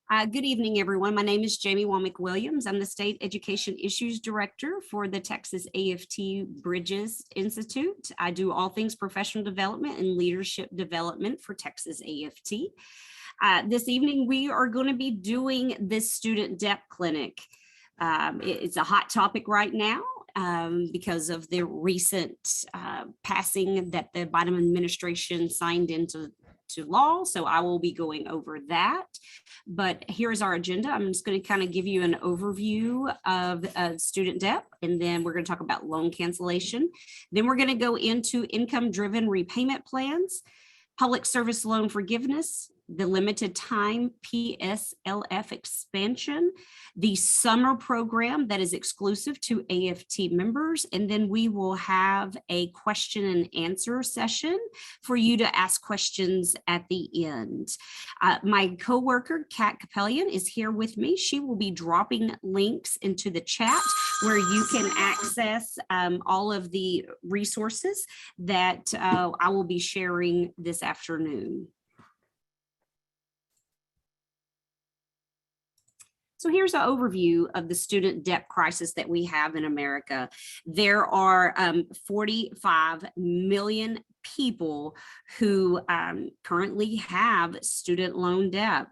Good evening, everyone. My name is Jamie Womack-Williams. I'm the State Education Issues Director for the Texas AFT Bridges Institute. I do all things professional development and leadership development for Texas AFT. This evening, we are going to be doing this student debt clinic. It's a hot topic right now because of the recent passing that the Biden administration signed into law. So I will be going over that. But here's our agenda. I'm just going to kind of give you an overview of student debt, and then we're going to talk about loan cancellation. Then we're going to go into income-driven repayment plans, public service loan forgiveness, the limited time PSLF expansion, the summer program that is exclusive to AFT members, and then we will have a question and answer session for you to ask questions at the end. My coworker, Kat Capellian, is here with me. She will be dropping links into the chat where you can access all of the resources that I will be sharing this afternoon. So here's an overview of the student debt crisis that we have in America. There are 45 million people who currently have student loan debt.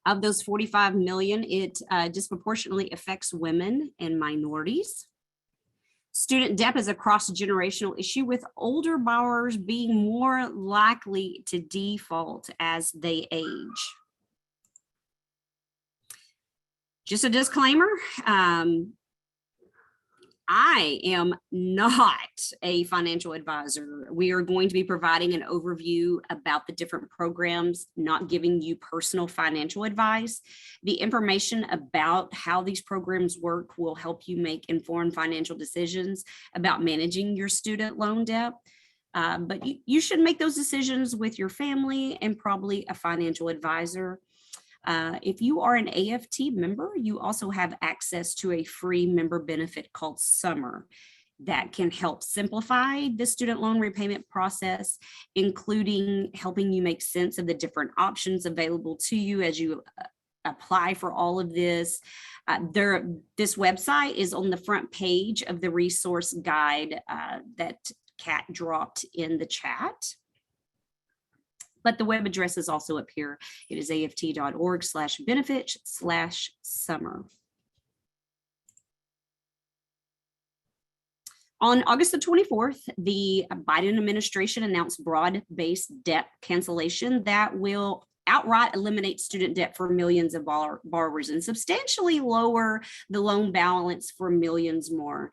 Of those 45 million, it disproportionately affects women and minorities. Student debt is a cross-generational issue, with older borrowers being more likely to default as they age. Just a disclaimer, I am not a financial advisor. We are going to be providing an overview about the different programs, not giving you personal financial advice. The information about how these programs work will help you make informed financial decisions about managing your student loan debt. But you should make those decisions with your family and probably a financial advisor. If you are an AFT member, you also have access to a free member benefit called Summer that can help simplify the student loan repayment process, including helping you make sense of the different options available to you as you apply for all of this. This website is on the front page of the resource guide that Kat dropped in the chat. But the web address is also up here. It is aft.org/benefits/summer. On August the 24th, the Biden administration announced broad-based debt cancellation that will outright eliminate student debt for millions of borrowers and substantially lower the loan balance for millions more.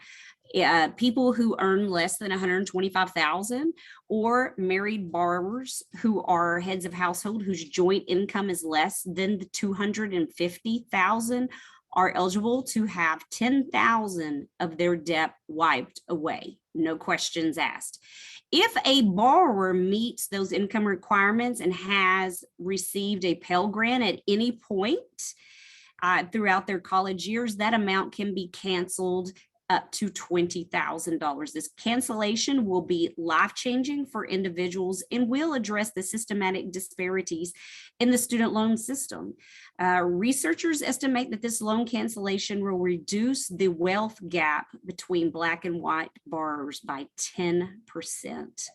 People who earn less than $125,000 or married borrowers who are heads of household whose joint income is less than the $250,000 are eligible to have $10,000 of their debt wiped away, no questions asked. If a borrower meets those income requirements and has received a Pell Grant at any point throughout their college years, that amount can be canceled up to $20,000. This cancellation will be life-changing for individuals and will address the systematic disparities in the student loan system. Researchers estimate that this loan cancellation will reduce the wealth gap between Black and white borrowers by 10%.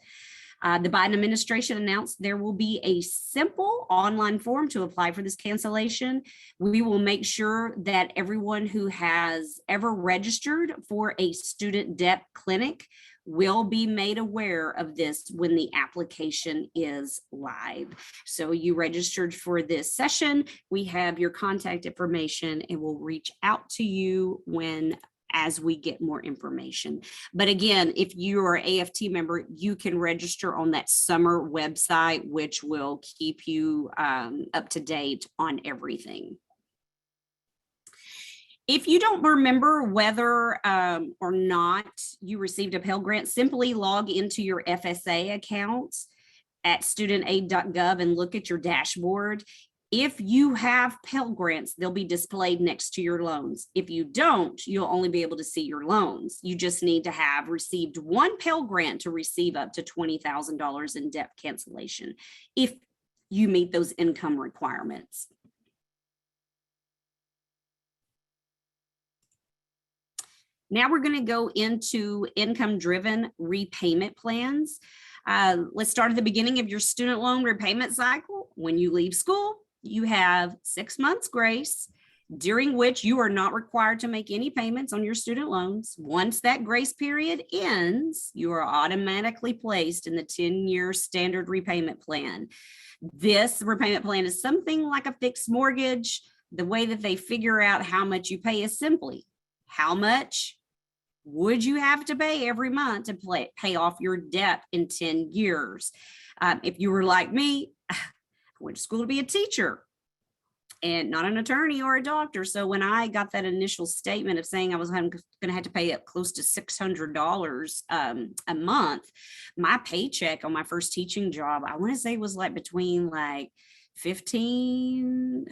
The Biden administration announced there will be a simple online form to apply for this cancellation. We will make sure that everyone who has ever registered for a student debt clinic will be made aware of this when the application is live. So you registered for this session, we have your contact information and we'll reach out to you as we get more information. But again, if you are an AFT member, you can register on that summer website, which will keep you up to date on everything. If you don't remember whether or not you received a Pell Grant, simply log into your FSA accounts at studentaid.gov and look at your dashboard. If you have Pell Grants, they'll be displayed next to your loans. If you don't, you'll only be able to see your loans. You just need to have received one Pell Grant to receive up to $20,000 in debt cancellation. If you meet those income requirements. Now we're going to go into income-driven repayment plans. Let's start at the beginning of your student loan repayment cycle. When you leave school, you have 6 months grace, during which you are not required to make any payments on your student loans. Once that grace period ends, you are automatically placed in the 10-year standard repayment plan. This repayment plan is something like a fixed mortgage. The way that they figure out how much you pay is simply, how much would you have to pay every month to pay off your debt in 10 years? If you were like me, I went to school to be a teacher and not an attorney or a doctor. So when I got that initial statement of saying I was going to have to pay up close to $600 a month, my paycheck on my first teaching job, I want to say was like between like around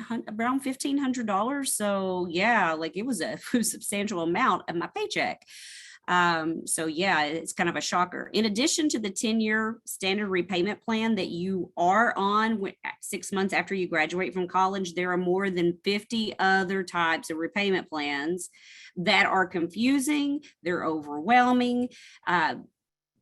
$1,500. So yeah, like it was a substantial amount of my paycheck. So yeah, it's kind of a shocker. In addition to the 10-year standard repayment plan that you are on 6 months after you graduate from college, there are more than 50 other types of repayment plans that are confusing. They're overwhelming. And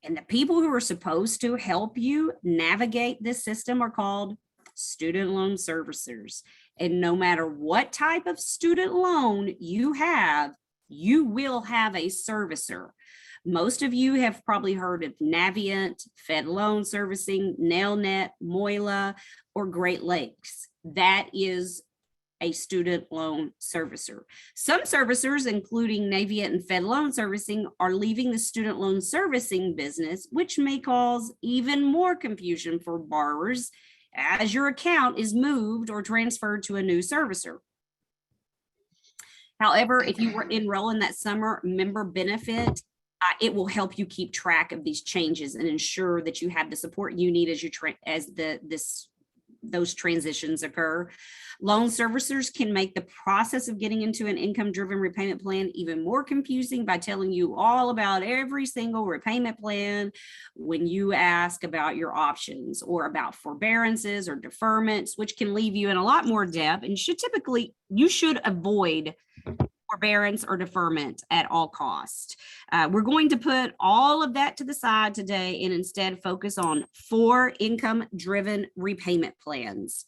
the people who are supposed to help you navigate this system are called student loan servicers. And no matter what type of student loan you have, you will have a servicer. Most of you have probably heard of Navient, Fed Loan Servicing, Nailnet, Moila, or Great Lakes. That is a student loan servicer. Some servicers, including Navient and Fed Loan Servicing, are leaving the student loan servicing business, which may cause even more confusion for borrowers as your account is moved or transferred to a new servicer. However, if you were enroll in that summer member benefit, it will help you keep track of these changes and ensure that you have the support you need as those transitions occur. Loan servicers can make the process of getting into an income-driven repayment plan even more confusing by telling you all about every single repayment plan when you ask about your options or about forbearances or deferments, which can leave you in a lot more debt. And you should avoid forbearance or deferment at all costs. We're going to put all of that to the side today and instead focus on 4 income-driven repayment plans.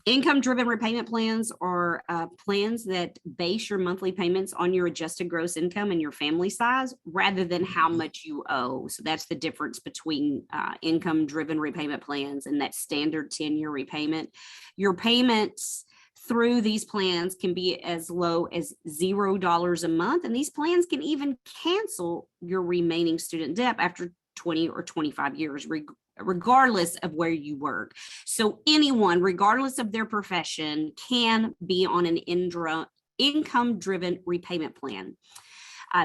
Income-driven repayment plans are plans that base your monthly payments on your adjusted gross income and your family size rather than how much you owe. So that's the difference between income-driven repayment plans and that standard 10-year repayment. Your payments through these plans can be as low as $0 a month, and these plans can even cancel your remaining student debt after 20 or 25 years, regardless of where you work. So anyone, regardless of their profession, can be on an income-driven repayment plan.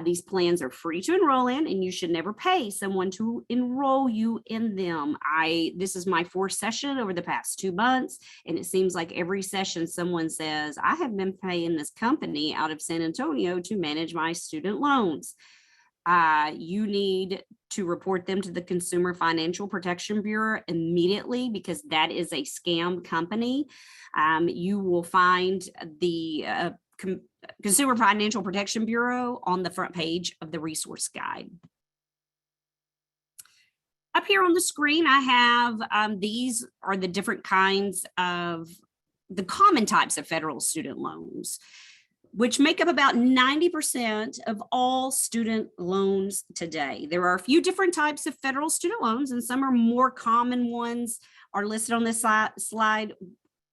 These plans are free to enroll in, and you should never pay someone to enroll you in them. This is my 4th session over the past 2 months, and it seems like every session someone says, I have been paying this company out of San Antonio to manage my student loans. You need to report them to the Consumer Financial Protection Bureau immediately because that is a scam company. You will find the Consumer Financial Protection Bureau on the front page of the resource guide. Up here on the screen, I have these are the different kinds of the common types of federal student loans, which make up about 90% of all student loans today. There are a few different types of federal student loans, and some are more common ones are listed on this slide.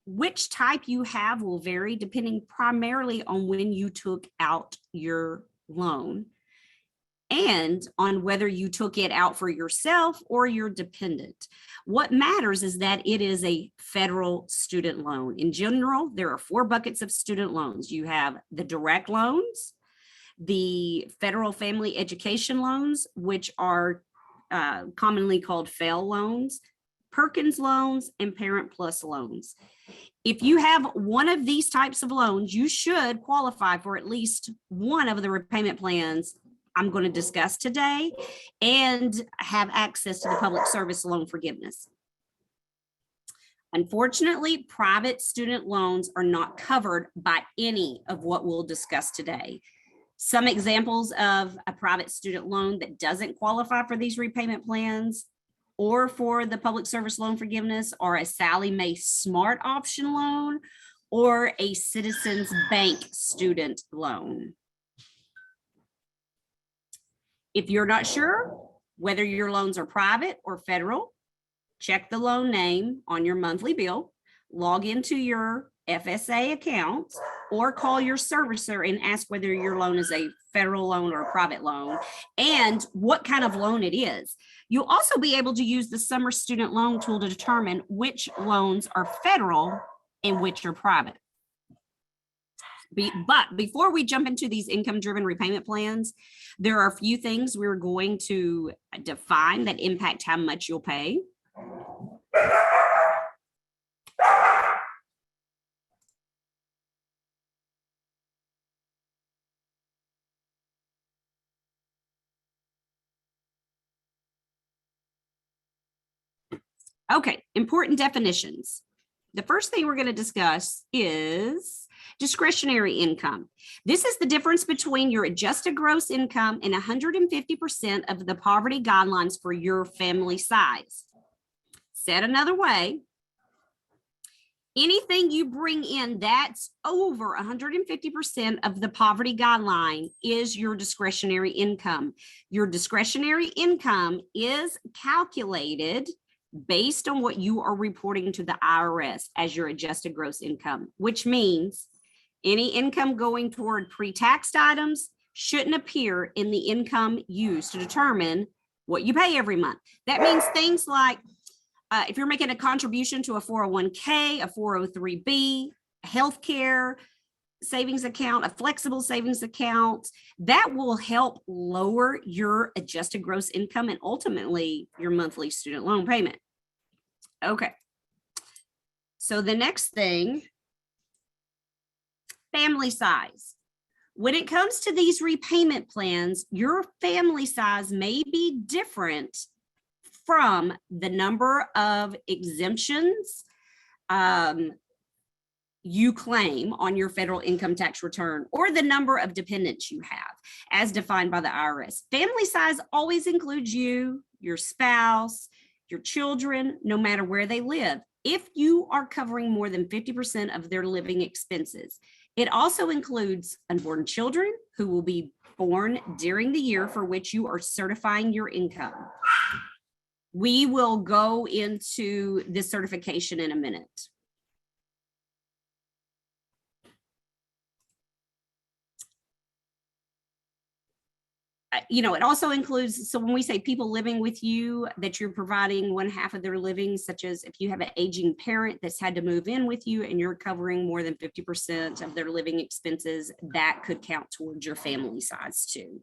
Which type you have will vary depending primarily on when you took out your loan and on whether you took it out for yourself or your dependent. What matters is that it is a federal student loan. In general, there are 4 buckets of student loans. You have the direct loans, the federal family education loans, which are commonly called FFEL loans, Perkins loans, and Parent Plus loans. If you have one of these types of loans, you should qualify for at least one of the repayment plans I'm going to discuss today and have access to the public service loan forgiveness. Unfortunately, private student loans are not covered by any of what we'll discuss today. Some examples of a private student loan that doesn't qualify for these repayment plans or for the public service loan forgiveness are a Sallie Mae Smart Option loan or a Citizens Bank student loan. If you're not sure whether your loans are private or federal, check the loan name on your monthly bill, log into your FSA account, or call your servicer and ask whether your loan is a federal loan or a private loan and what kind of loan it is. You'll also be able to use the summer student loan tool to determine which loans are federal and which are private. But before we jump into these income-driven repayment plans, there are a few things we're going to define that impact how much you'll pay. Okay, important definitions. The first thing we're going to discuss is discretionary income. This is the difference between your adjusted gross income and 150% of the poverty guidelines for your family size. Said another way, anything you bring in that's over 150% of the poverty guideline is your discretionary income. Your discretionary income is calculated based on what you are reporting to the IRS as your adjusted gross income, which means any income going toward pre-taxed items shouldn't appear in the income used to determine what you pay every month. That means things like if you're making a contribution to a 401k, a 403b, healthcare savings account, a flexible savings account, that will help lower your adjusted gross income and ultimately your monthly student loan payment. Okay. So the next thing, family size. When it comes to these repayment plans, your family size may be different from the number of exemptions you claim on your federal income tax return or the number of dependents you have as defined by the IRS. Family size always includes you, your spouse, your children, no matter where they live, if you are covering more than 50% of their living expenses. It also includes unborn children who will be born during the year for which you are certifying your income. We will go into this certification in a minute. It also includes, so when we say people living with you, that you're providing one half of their living, such as if you have an aging parent that's had to move in with you and you're covering more than 50% of their living expenses, that could count towards your family size too.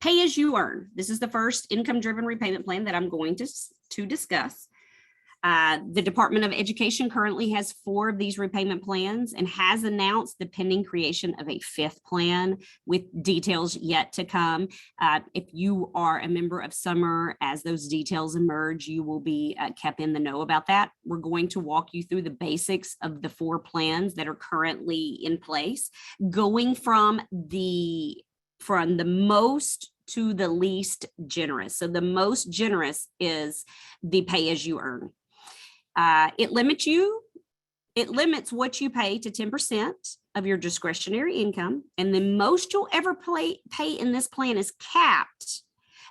Pay as you earn. This is the first income-driven repayment plan that I'm going to discuss. The Department of Education currently has 4 of these repayment plans and has announced the pending creation of a 5th plan with details yet to come. If you are a member of Summer, as those details emerge, you will be kept in the know about that. We're going to walk you through the basics of the 4 plans that are currently in place, going from the most to the least generous. So the most generous is the pay as you earn. It limits what you pay to 10% of your discretionary income. And the most you'll ever pay in this plan is capped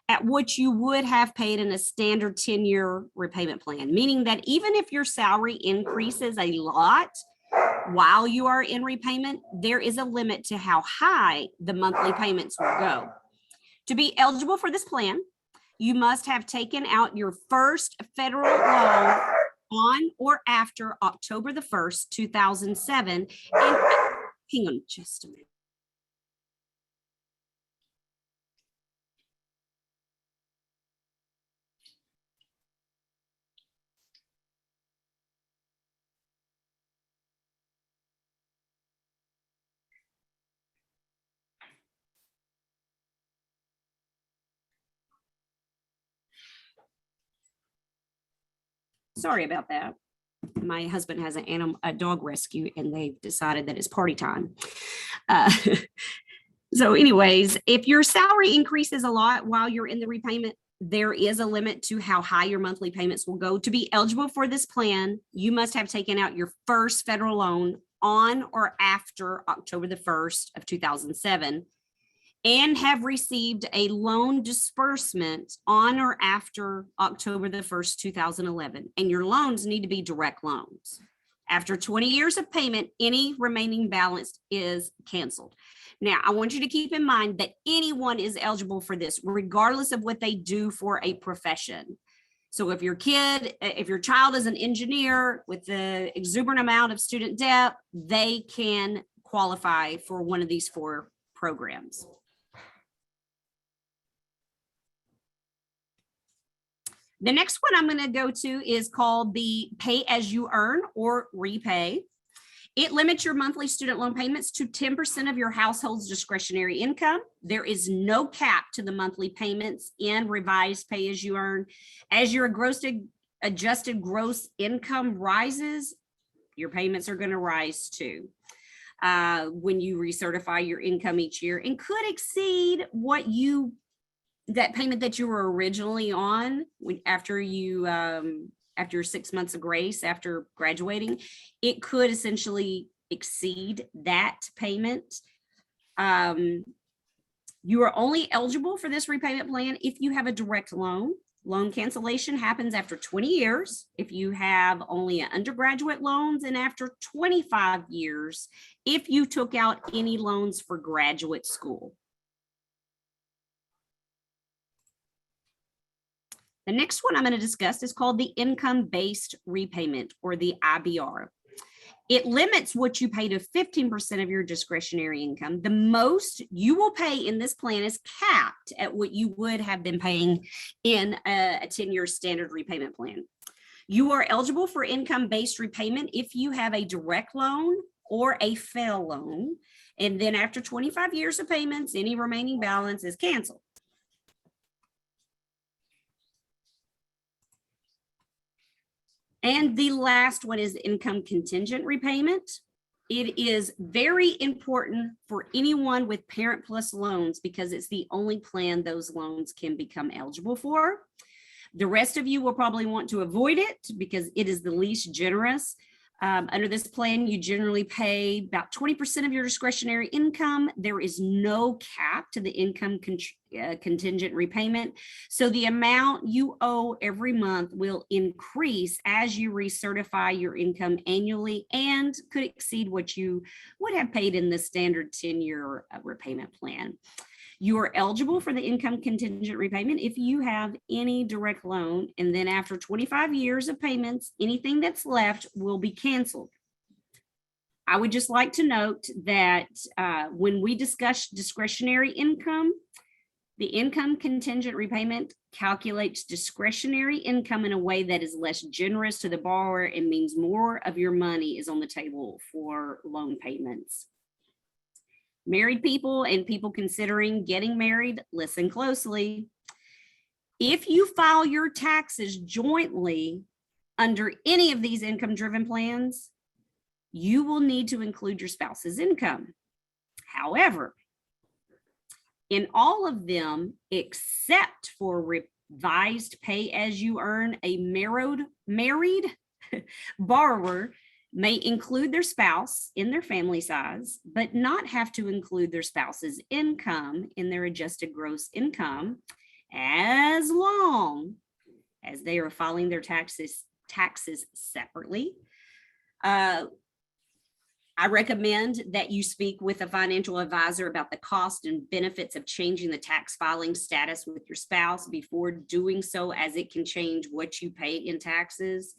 at what you would have paid in a standard 10-year repayment plan, meaning that even if your salary increases a lot while you are in repayment, there is a limit to how high the monthly payments will go. To be eligible for this plan, you must have taken out your first federal loan on or after October the 1st, 2007. And hang on just a minute. Sorry about that. My husband has a dog rescue, and they've decided that it's party time. So anyways, if your salary increases a lot while you're in the repayment, there is a limit to how high your monthly payments will go. To be eligible for this plan, you must have taken out your first federal loan on or after October the 1st of 2007 and have received a loan disbursement on or after October the 1st, 2011. And your loans need to be direct loans. After 20 years of payment, any remaining balance is canceled. Now, I want you to keep in mind that anyone is eligible for this, regardless of what they do for a profession. So if your child is an engineer with the exuberant amount of student debt, they can qualify for one of these 4 programs. The next one I'm going to go to is called the Pay As You Earn or Repay. It limits your monthly student loan payments to 10% of your household's discretionary income. There is no cap to the monthly payments in revised Pay As You Earn. As your adjusted gross income rises, your payments are going to rise too. When you recertify your income each year and could exceed that payment that you were originally on after your 6 months of grace after graduating, it could essentially exceed that payment. You are only eligible for this repayment plan if you have a direct loan. Loan cancellation happens after 20 years. If you have only undergraduate loans, and after 25 years, if you took out any loans for graduate school. The next one I'm going to discuss is called the income-based repayment, or the IBR. It limits what you pay to 15% of your discretionary income. The most you will pay in this plan is capped at what you would have been paying in a 10-year standard repayment plan. You are eligible for income-based repayment if you have a direct loan or a fail loan. And then after 25 years of payments, any remaining balance is canceled. And the last one is income contingent repayment. It is very important for anyone with Parent Plus loans because it's the only plan those loans can become eligible for. The rest of you will probably want to avoid it because it is the least generous. Under this plan, you generally pay about 20% of your discretionary income. There is no cap to the income contingent repayment. So the amount you owe every month will increase as you recertify your income annually and could exceed what you would have paid in the standard 10-year repayment plan. You are eligible for the income contingent repayment if you have any direct loan, and then after 25 years of payments, anything that's left will be canceled. I would just like to note that when we discuss discretionary income, the income contingent repayment calculates discretionary income in a way that is less generous to the borrower and means more of your money is on the table for loan payments. Married people and people considering getting married, listen closely. If you file your taxes jointly under any of these income-driven plans, you will need to include your spouse's income. However, in all of them, except for revised Pay As You Earn, a married borrower may include their spouse in their family size, but not have to include their spouse's income in their adjusted gross income, as long as they are filing their taxes separately. I recommend that you speak with a financial advisor about the cost and benefits of changing the tax filing status with your spouse before doing so, as it can change what you pay in taxes.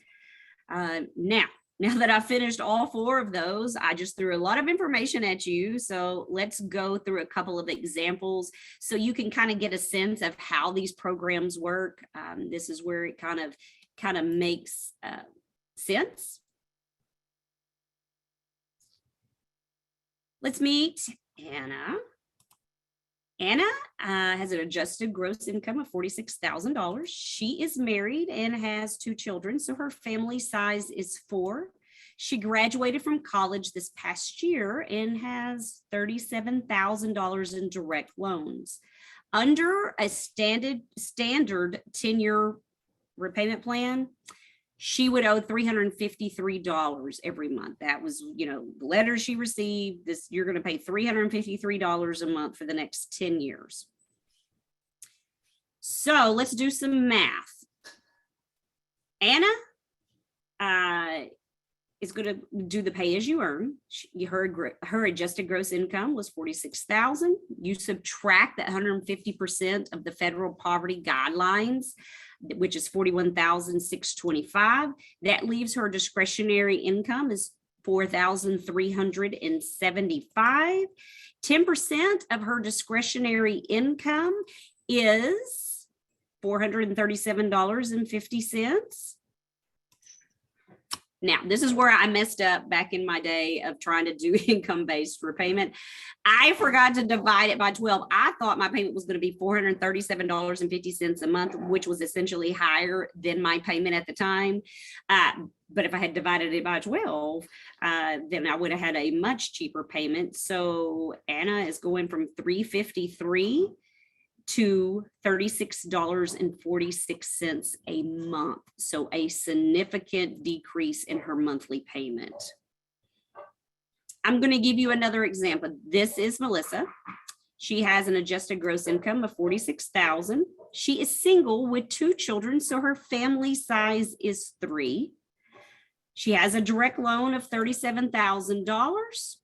Now that I've finished all four of those, I just threw a lot of information at you. So let's go through a couple of examples so you can kind of get a sense of how these programs work. This is where it kind of makes sense. Let's meet Anna. Anna has an adjusted gross income of $46,000. She is married and has 2 children, so her family size is 4. She graduated from college this past year and has $37,000 in direct loans. Under a standard 10-year repayment plan, she would owe $353 every month. That was, the letter she received. You're going to pay $353 a month for the next 10 years. So let's do some math. Anna is going to do the pay as you earn. Her adjusted gross income was $46,000. You subtract that 150% of the federal poverty guidelines, which is $41,625. That leaves her discretionary income is $4,375. 10% of her discretionary income is $437.50. Now, this is where I messed up back in my day of trying to do income-based repayment. I forgot to divide it by 12. I thought my payment was going to be $437.50 a month, which was essentially higher than my payment at the time. But if I had divided it by 12, then I would have had a much cheaper payment. So Anna is going from $353 to $36.46 a month. So a significant decrease in her monthly payment. I'm going to give you another example. This is Melissa. She has an adjusted gross income of $46,000. She is single with 2 children, so her family size is 3. She has a direct loan of $37,000.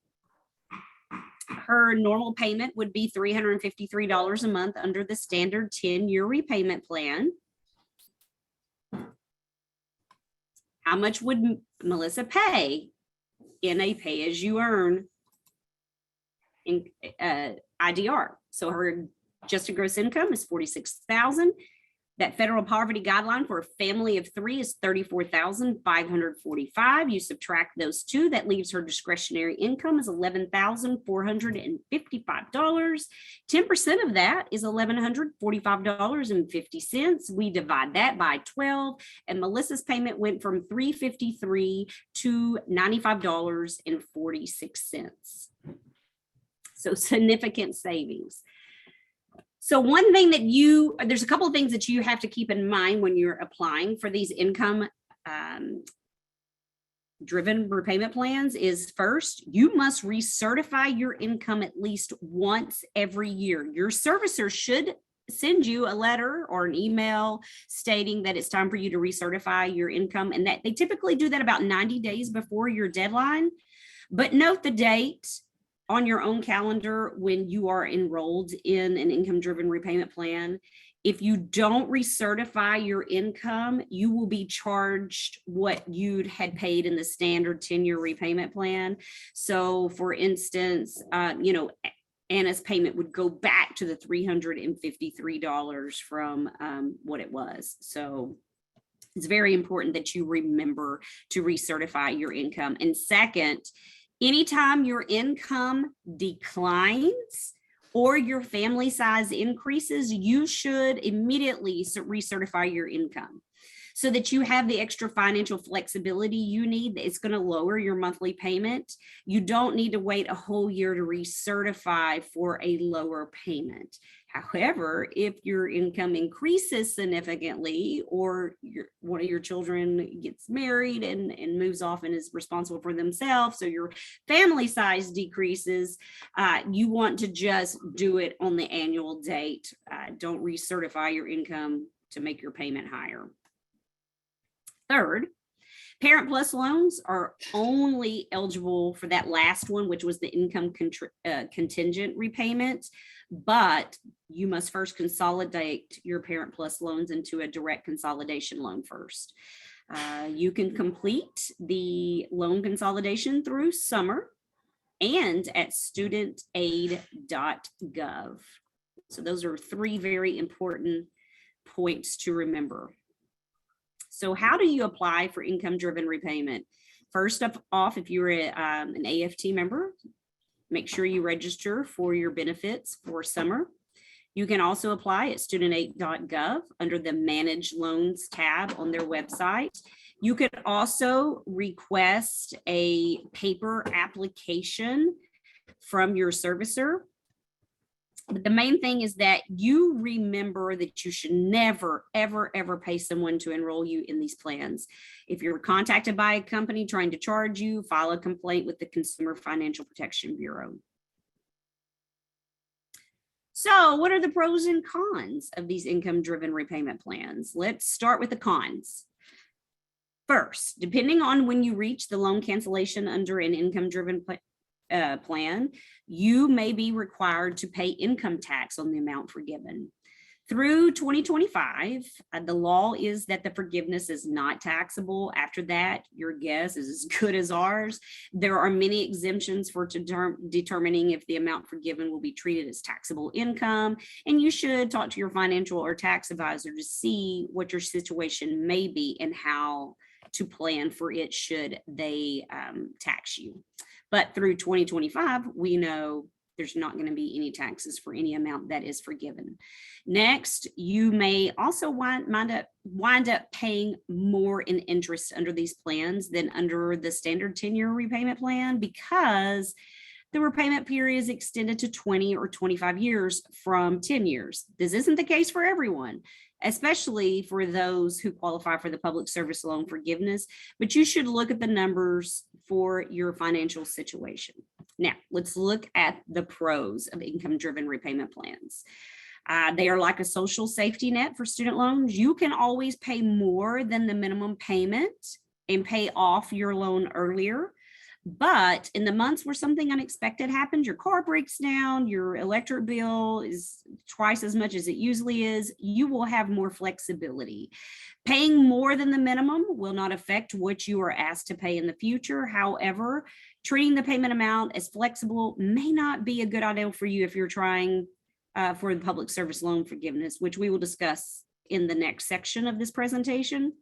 Her normal payment would be $353 a month under the standard 10-year repayment plan. How much would Melissa pay in a pay-as-you-earn in IDR? So her adjusted gross income is $46,000. That federal poverty guideline for a family of 3 is $34,545. You subtract those two, that leaves her discretionary income is $11,455. 10% of that is $1,145.50. We divide that by 12, and Melissa's payment went from $353 to $95.46. So significant savings. So one thing that there's a couple of things that you have to keep in mind when you're applying for these income driven repayment plans is, first, you must recertify your income at least once every year. Your servicer should send you a letter or an email stating that it's time for you to recertify your income, and that they typically do that about 90 days before your deadline. But note the date on your own calendar when you are enrolled in an income-driven repayment plan. If you don't recertify your income, you will be charged what you had paid in the standard 10-year repayment plan. So for instance, Anna's payment would go back to the $353 from what it was. So it's very important that you remember to recertify your income. And second, anytime your income declines or your family size increases, you should immediately recertify your income so that you have the extra financial flexibility you need. It's going to lower your monthly payment. You don't need to wait a whole year to recertify for a lower payment. However, if your income increases significantly, or one of your children gets married and moves off and is responsible for themselves, so your family size decreases, you want to just do it on the annual date. Don't recertify your income to make your payment higher. Third, Parent Plus loans are only eligible for that last one, which was the income contingent repayment, but you must first consolidate your Parent Plus loans into a direct consolidation loan first. You can complete the loan consolidation through summer and at studentaid.gov. So those are three very important points to remember. So how do you apply for income-driven repayment? First off, if you're an AFT member, make sure you register for your benefits for summer. You can also apply at studentaid.gov under the Manage Loans tab on their website. You can also request a paper application from your servicer. But the main thing is that you remember that you should never, ever, ever pay someone to enroll you in these plans. If you're contacted by a company trying to charge you, file a complaint with the Consumer Financial Protection Bureau. So what are the pros and cons of these income-driven repayment plans? Let's start with the cons. First, depending on when you reach the loan cancellation under an income-driven plan, you may be required to pay income tax on the amount forgiven. Through 2025, the law is that the forgiveness is not taxable. After that, your guess is as good as ours. There are many exemptions for determining if the amount forgiven will be treated as taxable income, and you should talk to your financial or tax advisor to see what your situation may be and how to plan for it should they tax you. But through 2025, we know there's not going to be any taxes for any amount that is forgiven. Next, you may also wind up paying more in interest under these plans than under the standard 10-year repayment plan because the repayment period is extended to 20 or 25 years from 10 years. This isn't the case for everyone, especially for those who qualify for the public service loan forgiveness, but you should look at the numbers for your financial situation. Now, let's look at the pros of income-driven repayment plans. They are like a social safety net for student loans. You can always pay more than the minimum payment and pay off your loan earlier. But in the months where something unexpected happens, your car breaks down, your electric bill is twice as much as it usually is, you will have more flexibility. Paying more than the minimum will not affect what you are asked to pay in the future. However, treating the payment amount as flexible may not be a good idea for you if you're trying for the public service loan forgiveness, which we will discuss in the next section of this presentation.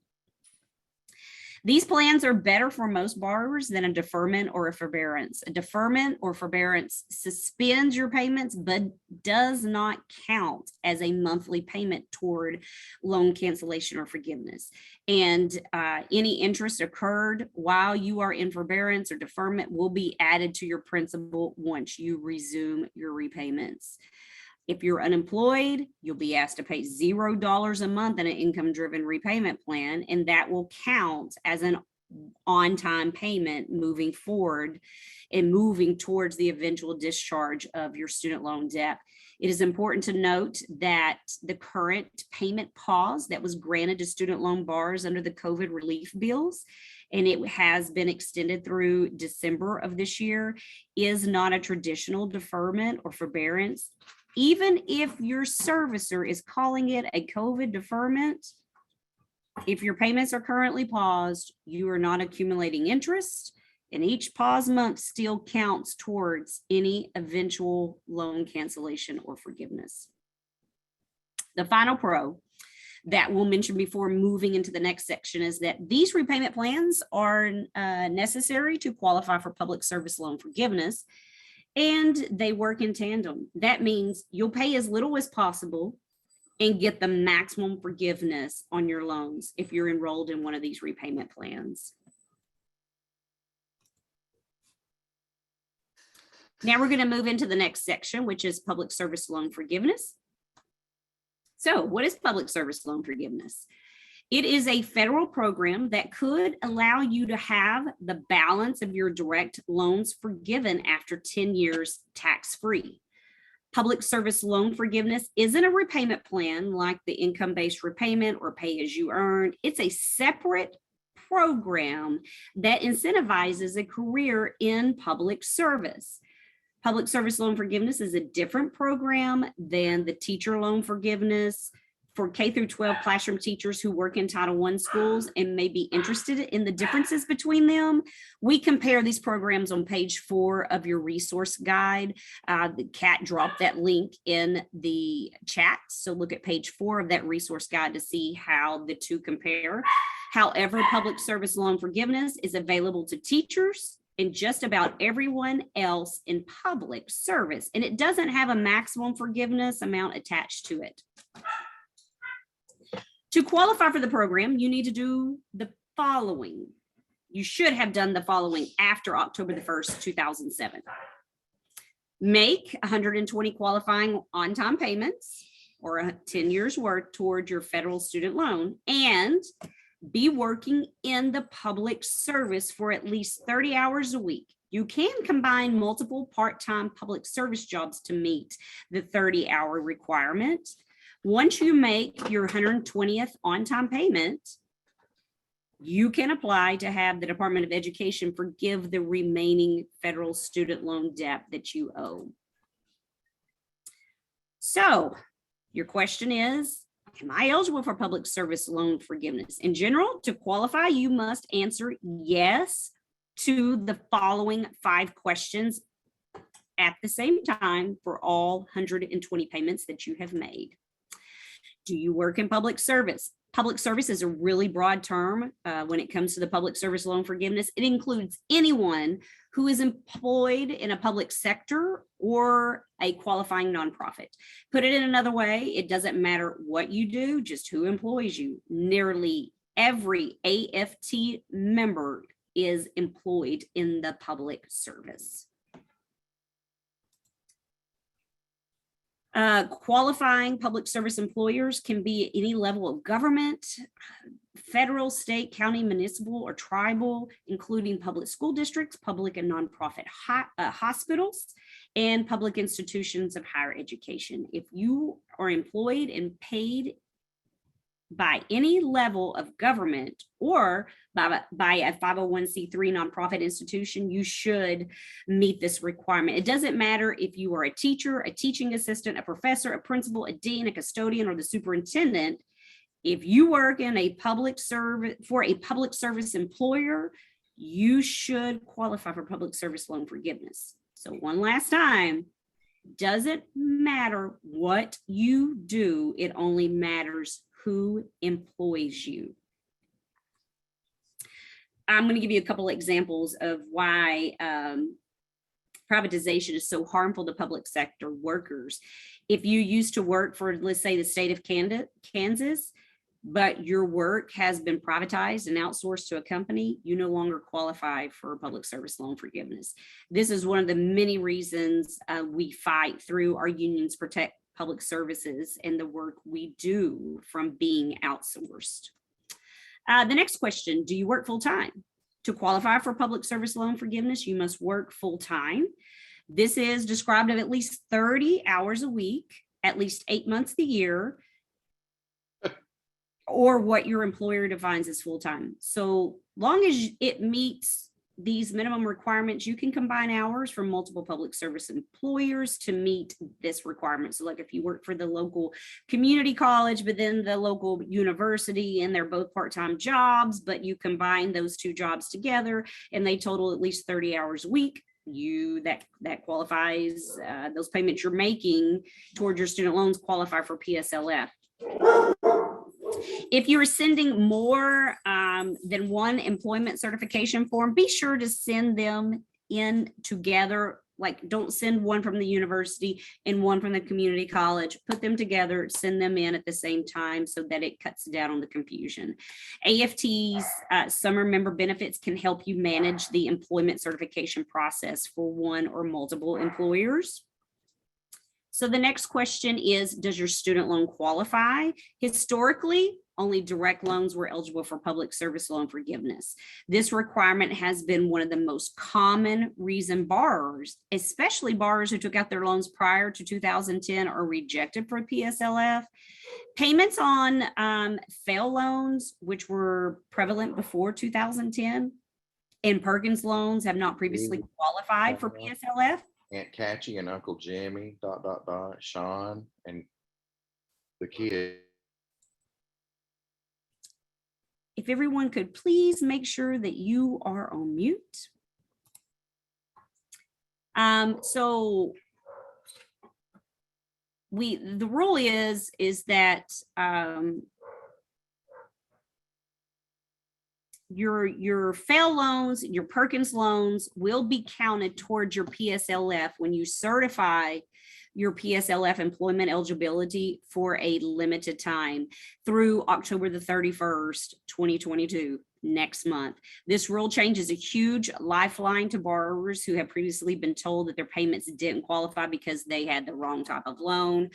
These plans are better for most borrowers than a deferment or a forbearance. A deferment or forbearance suspends your payments, but does not count as a monthly payment toward loan cancellation or forgiveness. And any interest occurred while you are in forbearance or deferment will be added to your principal once you resume your repayments. If you're unemployed, you'll be asked to pay $0 a month in an income-driven repayment plan, and that will count as an on-time payment moving forward and moving towards the eventual discharge of your student loan debt. It is important to note that the current payment pause that was granted to student loan borrowers under the COVID relief bills, and it has been extended through December of this year, is not a traditional deferment or forbearance. Even if your servicer is calling it a COVID deferment, if your payments are currently paused, you are not accumulating interest, and each pause month still counts towards any eventual loan cancellation or forgiveness. The final pro that we'll mention before moving into the next section is that these repayment plans are necessary to qualify for public service loan forgiveness, and they work in tandem. That means you'll pay as little as possible and get the maximum forgiveness on your loans if you're enrolled in one of these repayment plans. Now we're going to move into the next section, which is public service loan forgiveness. So what is public service loan forgiveness? It is a federal program that could allow you to have the balance of your direct loans forgiven after 10 years tax-free. Public service loan forgiveness isn't a repayment plan like the income-based repayment or pay-as-you-earn. It's a separate program that incentivizes a career in public service. Public service loan forgiveness is a different program than the teacher loan forgiveness, for K through 12 classroom teachers who work in Title I schools and may be interested in the differences between them. We compare these programs on page 4 of your resource guide. Kat dropped that link in the chat. So look at page 4 of that resource guide to see how the two compare. However, public service loan forgiveness is available to teachers and just about everyone else in public service. And it doesn't have a maximum forgiveness amount attached to it. To qualify for the program, you need to do the following. You should have done the following after October the 1st, 2007. Make 120 qualifying on-time payments or 10 years worth toward your federal student loan, and be working in the public service for at least 30 hours a week. You can combine multiple part-time public service jobs to meet the 30-hour requirement. Once you make your 120th on-time payment, you can apply to have the Department of Education forgive the remaining federal student loan debt that you owe. So your question is, am I eligible for public service loan forgiveness? In general, to qualify, you must answer yes to the following 5 questions at the same time for all 120 payments that you have made. Do you work in public service? Public service is a really broad term when it comes to the public service loan forgiveness. It includes anyone who is employed in a public sector or a qualifying nonprofit. Put it in another way, it doesn't matter what you do, just who employs you. Nearly every AFT member is employed in the public service. Qualifying public service employers can be any level of government, federal, state, county, municipal, or tribal, including public school districts, public and nonprofit hospitals, and public institutions of higher education. If you are employed and paid by any level of government or by a 501c3 nonprofit institution, you should meet this requirement. It doesn't matter if you are a teacher, a teaching assistant, a professor, a principal, a dean, a custodian, or the superintendent. If you work in a public service for a public service employer, you should qualify for public service loan forgiveness. So one last time, doesn't matter what you do, it only matters who employs you. I'm going to give you a couple of examples of why privatization is so harmful to public sector workers. If you used to work for, let's say, the state of Kansas, but your work has been privatized and outsourced to a company, you no longer qualify for public service loan forgiveness. This is one of the many reasons we fight through our unions protect public services and the work we do from being outsourced. The next question, do you work full-time? To qualify for public service loan forgiveness, you must work full-time. This is described of at least 30 hours a week, at least 8 months a year, or what your employer defines as full-time. So long as it meets these minimum requirements, you can combine hours from multiple public service employers to meet this requirement. So like if you work for the local community college, but then the local university, and they're both part-time jobs, but you combine those 2 jobs together and they total at least 30 hours a week, that qualifies, those payments you're making toward your student loans qualify for PSLF. If you're sending more than one employment certification form, be sure to send them in together. Like, don't send one from the university and one from the community college. Put them together, send them in at the same time so that it cuts down on the confusion. AFT's summer member benefits can help you manage the employment certification process for one or multiple employers. So the next question is, does your student loan qualify? Historically, only direct loans were eligible for public service loan forgiveness. This requirement has been one of the most common reason borrowers, especially borrowers who took out their loans prior to 2010, are rejected for PSLF. Payments on fail loans, which were prevalent before 2010, and Perkins loans have not previously qualified for PSLF. Aunt Catchy and Uncle Jimmy, Sean, and the kid. if everyone could please make sure that you are on mute. So the rule is that your FAIL loans, your Perkins loans will be counted towards your PSLF when you certify your PSLF employment eligibility for a limited time through October the 31st, 2022, next month. This rule change is a huge lifeline to borrowers who have previously been told that their payments didn't qualify because they had the wrong type of loan.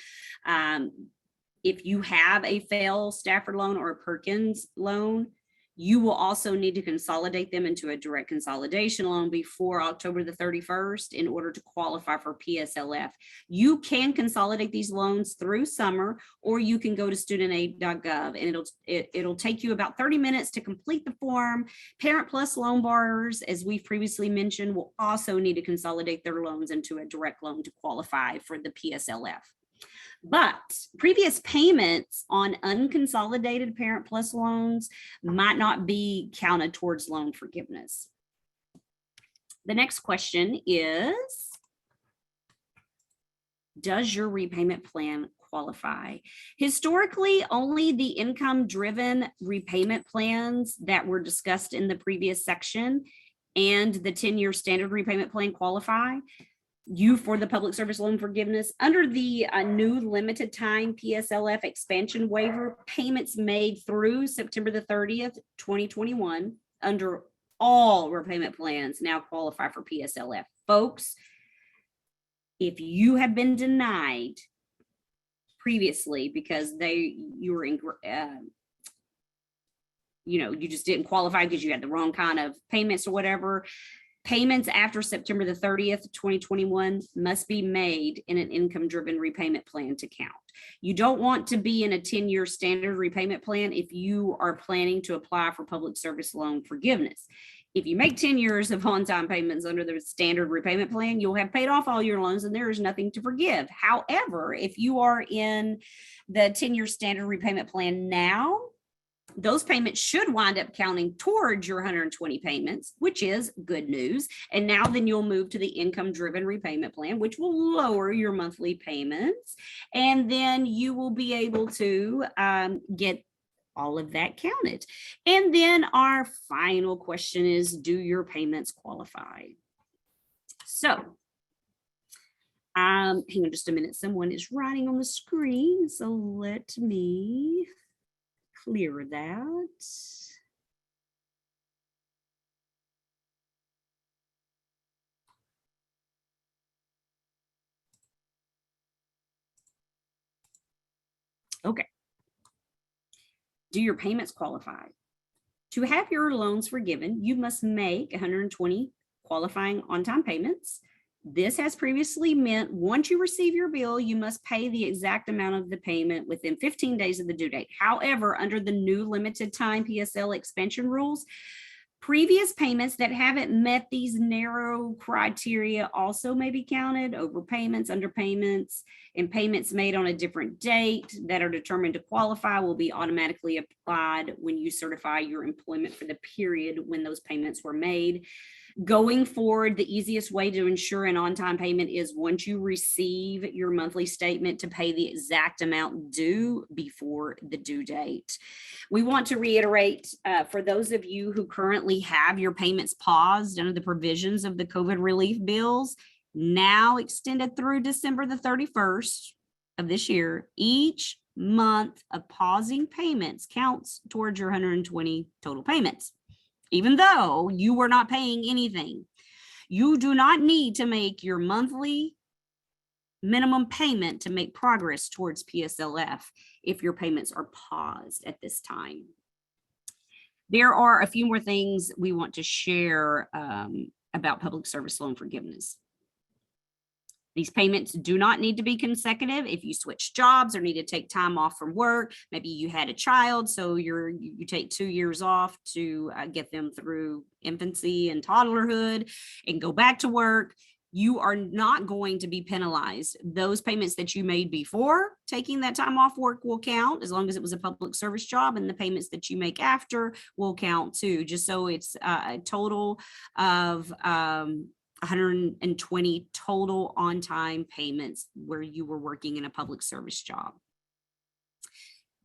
If you have a FAIL Stafford loan or a Perkins loan, you will also need to consolidate them into a direct consolidation loan before October the 31st in order to qualify for PSLF. You can consolidate these loans through summer, or you can go to studentaid.gov, and it'll take you about 30 minutes to complete the form. Parent Plus loan borrowers, as we've previously mentioned, will also need to consolidate their loans into a direct loan to qualify for the PSLF. But previous payments on unconsolidated Parent Plus loans might not be counted towards loan forgiveness. The next question is, does your repayment plan qualify? Historically, only the income-driven repayment plans that were discussed in the previous section and the 10-year standard repayment plan qualify you for the public service loan forgiveness. Under the new limited time PSLF expansion waiver, payments made through September the 30th, 2021 under all repayment plans now qualify for PSLF. Folks, if you have been denied previously because you were in you just didn't qualify because you had the wrong kind of payments or whatever, payments after September the 30th, 2021 must be made in an income-driven repayment plan to count. You don't want to be in a 10-year standard repayment plan if you are planning to apply for public service loan forgiveness. If you make 10 years of on-time payments under the standard repayment plan, you'll have paid off all your loans and there is nothing to forgive. However, if you are in the 10-year standard repayment plan now, those payments should wind up counting towards your 120 payments, which is good news. And now then you'll move to the income-driven repayment plan, which will lower your monthly payments. And then you will be able to get all of that counted. And then our final question is, do your payments qualify? So hang on just a minute. Someone is writing on the screen. So let me clear that. Okay. Do your payments qualify? To have your loans forgiven, you must make 120 qualifying on-time payments. This has previously meant once you receive your bill, you must pay the exact amount of the payment within 15 days of the due date. However, under the new limited time PSL expansion rules, previous payments that haven't met these narrow criteria also may be counted. Overpayments, underpayments, and payments made on a different date that are determined to qualify will be automatically applied when you certify your employment for the period when those payments were made. Going forward, the easiest way to ensure an on-time payment is once you receive your monthly statement to pay the exact amount due before the due date. We want to reiterate for those of you who currently have your payments paused under the provisions of the COVID relief bills, now extended through December the 31st of this year, each month of pausing payments counts towards your 120 total payments. Even though you were not paying anything, you do not need to make your monthly minimum payment to make progress towards PSLF if your payments are paused at this time. There are a few more things we want to share about public service loan forgiveness. These payments do not need to be consecutive. If you switch jobs or need to take time off from work, maybe you had a child, so you take 2 years off to get them through infancy and toddlerhood and go back to work. you are not going to be penalized. Those payments that you made before taking that time off work will count as long as it was a public service job, and the payments that you make after will count too, just so it's a total of 120 total on-time payments where you were working in a public service job.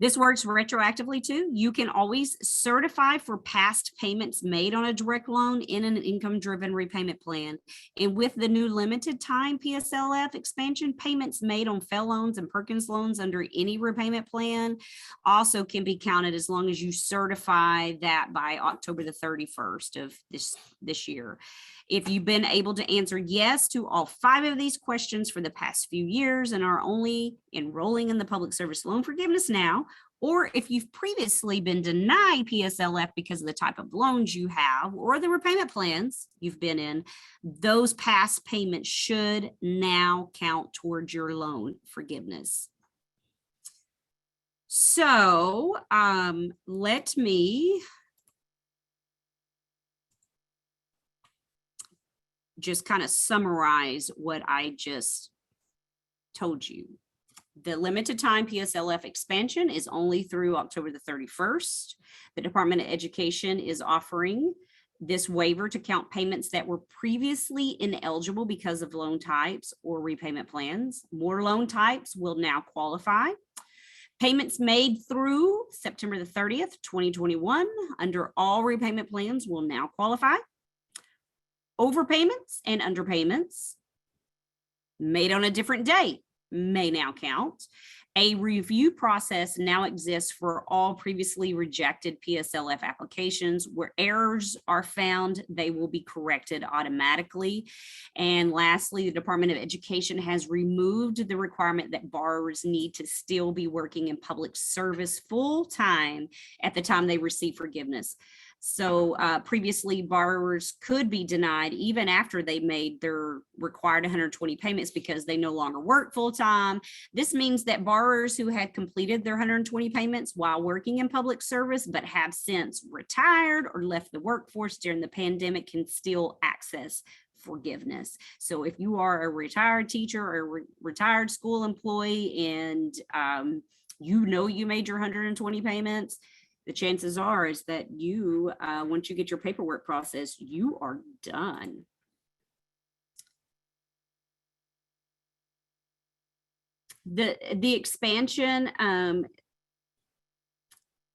This works retroactively too. You can always certify for past payments made on a direct loan in an income-driven repayment plan. And with the new limited time PSLF expansion, payments made on FFEL loans and Perkins loans under any repayment plan also can be counted as long as you certify that by October the 31st of this year. If you've been able to answer yes to all 5 of these questions for the past few years and are only enrolling in the public service loan forgiveness now, or if you've previously been denied PSLF because of the type of loans you have or the repayment plans you've been in, those past payments should now count towards your loan forgiveness. So let me just kind of summarize what I just told you. The limited time PSLF expansion is only through October the 31st. The Department of Education is offering this waiver to count payments that were previously ineligible because of loan types or repayment plans. More loan types will now qualify. Payments made through September the 30th, 2021 under all repayment plans will now qualify. Overpayments and underpayments made on a different date may now count. A review process now exists for all previously rejected PSLF applications. Where errors are found, they will be corrected automatically. And lastly, the Department of Education has removed the requirement that borrowers need to still be working in public service full-time at the time they receive forgiveness. So previously borrowers could be denied even after they made their required 120 payments because they no longer work full time. This means that borrowers who had completed their 120 payments while working in public service but have since retired or left the workforce during the pandemic can still access forgiveness. So if you are a retired teacher or retired school employee and you know you made your 120 payments, the chances are is that you, once you get your paperwork processed, you are done. The expansion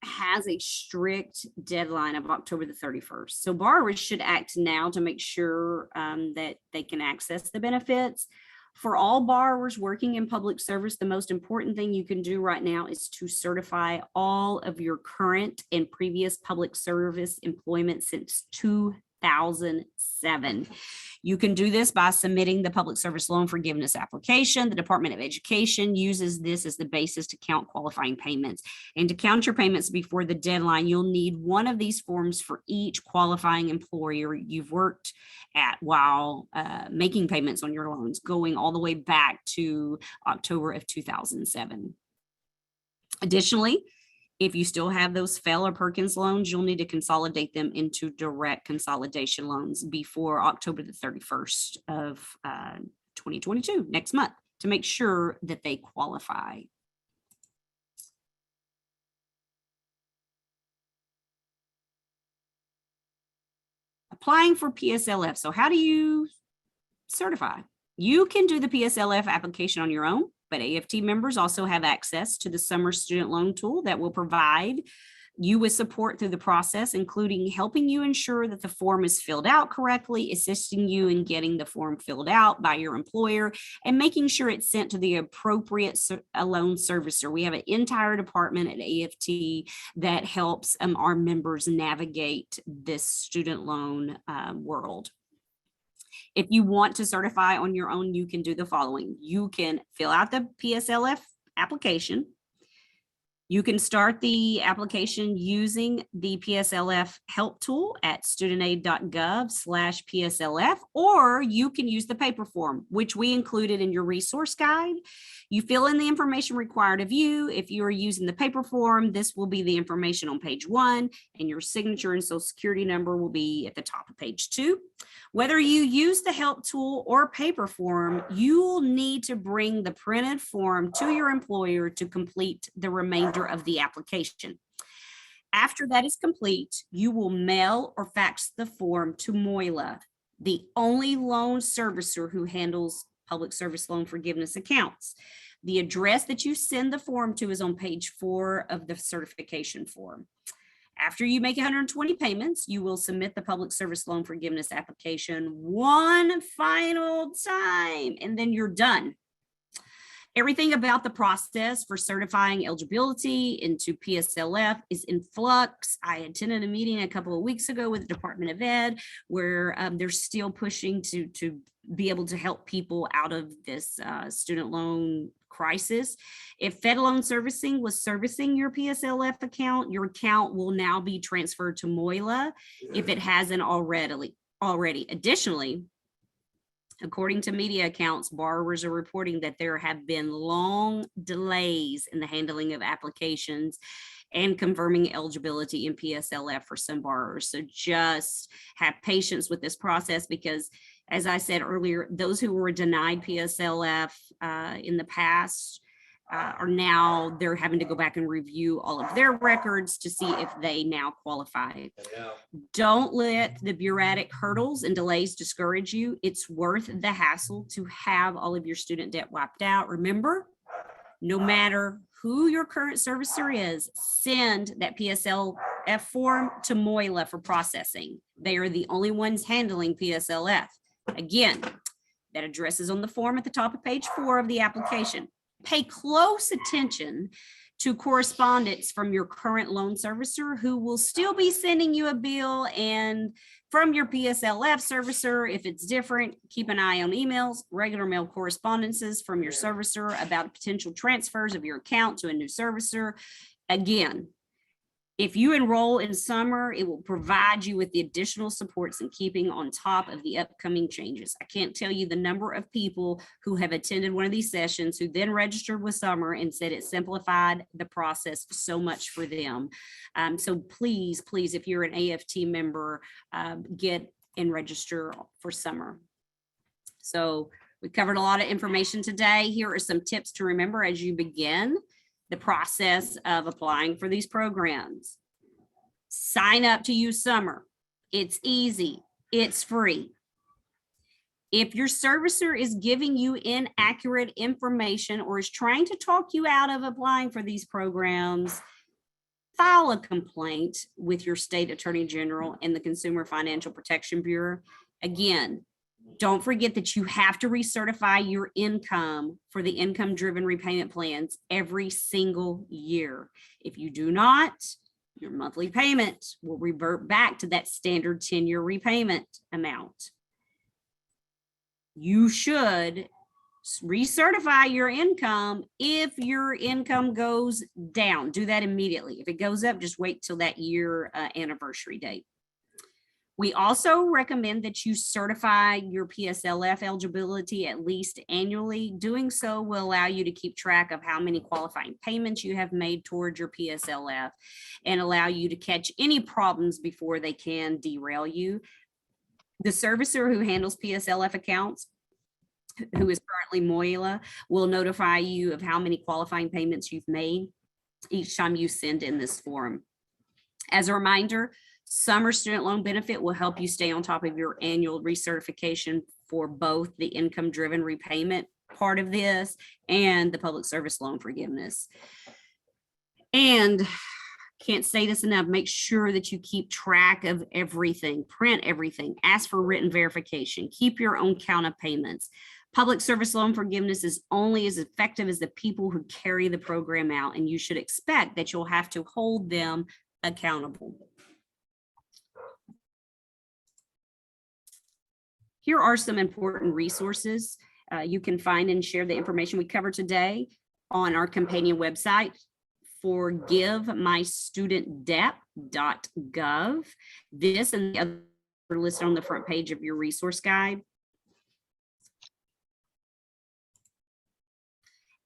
has a strict deadline of October the 31st. So borrowers should act now to make sure that they can access the benefits. For all borrowers working in public service, the most important thing you can do right now is to certify all of your current and previous public service employment since 2007. You can do this by submitting the public service loan forgiveness application. The Department of Education uses this as the basis to count qualifying payments. And to count your payments before the deadline, you'll need one of these forms for each qualifying employer you've worked at while making payments on your loans, going all the way back to October of 2007. Additionally, if you still have those FFEL or Perkins loans, you'll need to consolidate them into direct consolidation loans before October the 31st of 2022, next month, to make sure that they qualify. Applying for PSLF. So how do you certify? You can do the PSLF application on your own, but AFT members also have access to the summer student loan tool that will provide you with support through the process, including helping you ensure that the form is filled out correctly, assisting you in getting the form filled out by your employer, and making sure it's sent to the appropriate loan servicer. We have an entire department at AFT that helps our members navigate this student loan world. If you want to certify on your own, you can do the following. You can fill out the PSLF application. You can start the application using the PSLF help tool at studentaid.gov/PSLF, or you can use the paper form, which we included in your resource guide. You fill in the information required of you. If you are using the paper form, this will be the information on page 1, and your signature and social security number will be at the top of page 2. Whether you use the help tool or paper form, you will need to bring the printed form to your employer to complete the remainder of the application. After that is complete, you will mail or fax the form to Moyla, the only loan servicer who handles public service loan forgiveness accounts. The address that you send the form to is on page 4 of the certification form. After you make 120 payments, you will submit the public service loan forgiveness application one final time, and then you're done. Everything about the process for certifying eligibility into PSLF is in flux. I attended a meeting a couple of weeks ago with the Department of Ed where they're still pushing to be able to help people out of this student loan crisis. If Fed Loan Servicing was servicing your PSLF account, your account will now be transferred to Moyla if it hasn't already. Additionally, according to media accounts, borrowers are reporting that there have been long delays in the handling of applications and confirming eligibility in PSLF for some borrowers. So just have patience with this process because, as I said earlier, those who were denied PSLF in the past are now, they're having to go back and review all of their records to see if they now qualify. Don't let the bureaucratic hurdles and delays discourage you. It's worth the hassle to have all of your student debt wiped out. Remember, no matter who your current servicer is, send that PSLF form to Moyla for processing. They are the only ones handling PSLF. Again, that address is on the form at the top of page 4 of the application. Pay close attention to correspondence from your current loan servicer who will still be sending you a bill, and from your PSLF servicer, if it's different, keep an eye on emails, regular mail correspondences from your servicer about potential transfers of your account to a new servicer. Again, if you enroll in summer, it will provide you with the additional supports in keeping on top of the upcoming changes. I can't tell you the number of people who have attended one of these sessions who then registered with summer and said it simplified the process so much for them. So please, if you're an AFT member, get and register for summer. So we covered a lot of information today. Here are some tips to remember as you begin the process of applying for these programs. Sign up to use summer. It's easy. It's free. If your servicer is giving you inaccurate information or is trying to talk you out of applying for these programs, file a complaint with your state attorney general and the Consumer Financial Protection Bureau. Again, don't forget that you have to recertify your income for the income-driven repayment plans every single year. If you do not, your monthly payment will revert back to that standard 10-year repayment amount. You should recertify your income if your income goes down. Do that immediately. If it goes up, just wait till that year anniversary date. We also recommend that you certify your PSLF eligibility at least annually. Doing so will allow you to keep track of how many qualifying payments you have made towards your PSLF and allow you to catch any problems before they can derail you. The servicer who handles PSLF accounts, who is currently Moyla, will notify you of how many qualifying payments you've made each time you send in this form. As a reminder, summer student loan benefit will help you stay on top of your annual recertification for both the income-driven repayment part of this and the public service loan forgiveness. And can't say this enough, make sure that you keep track of everything, print everything, ask for written verification, keep your own count of payments. Public service loan forgiveness is only as effective as the people who carry the program out, and you should expect that you'll have to hold them accountable. Here are some important resources you can find and share the information we covered today on our companion website, forgivemystudentdebt.gov. This and the other are listed on the front page of your resource guide.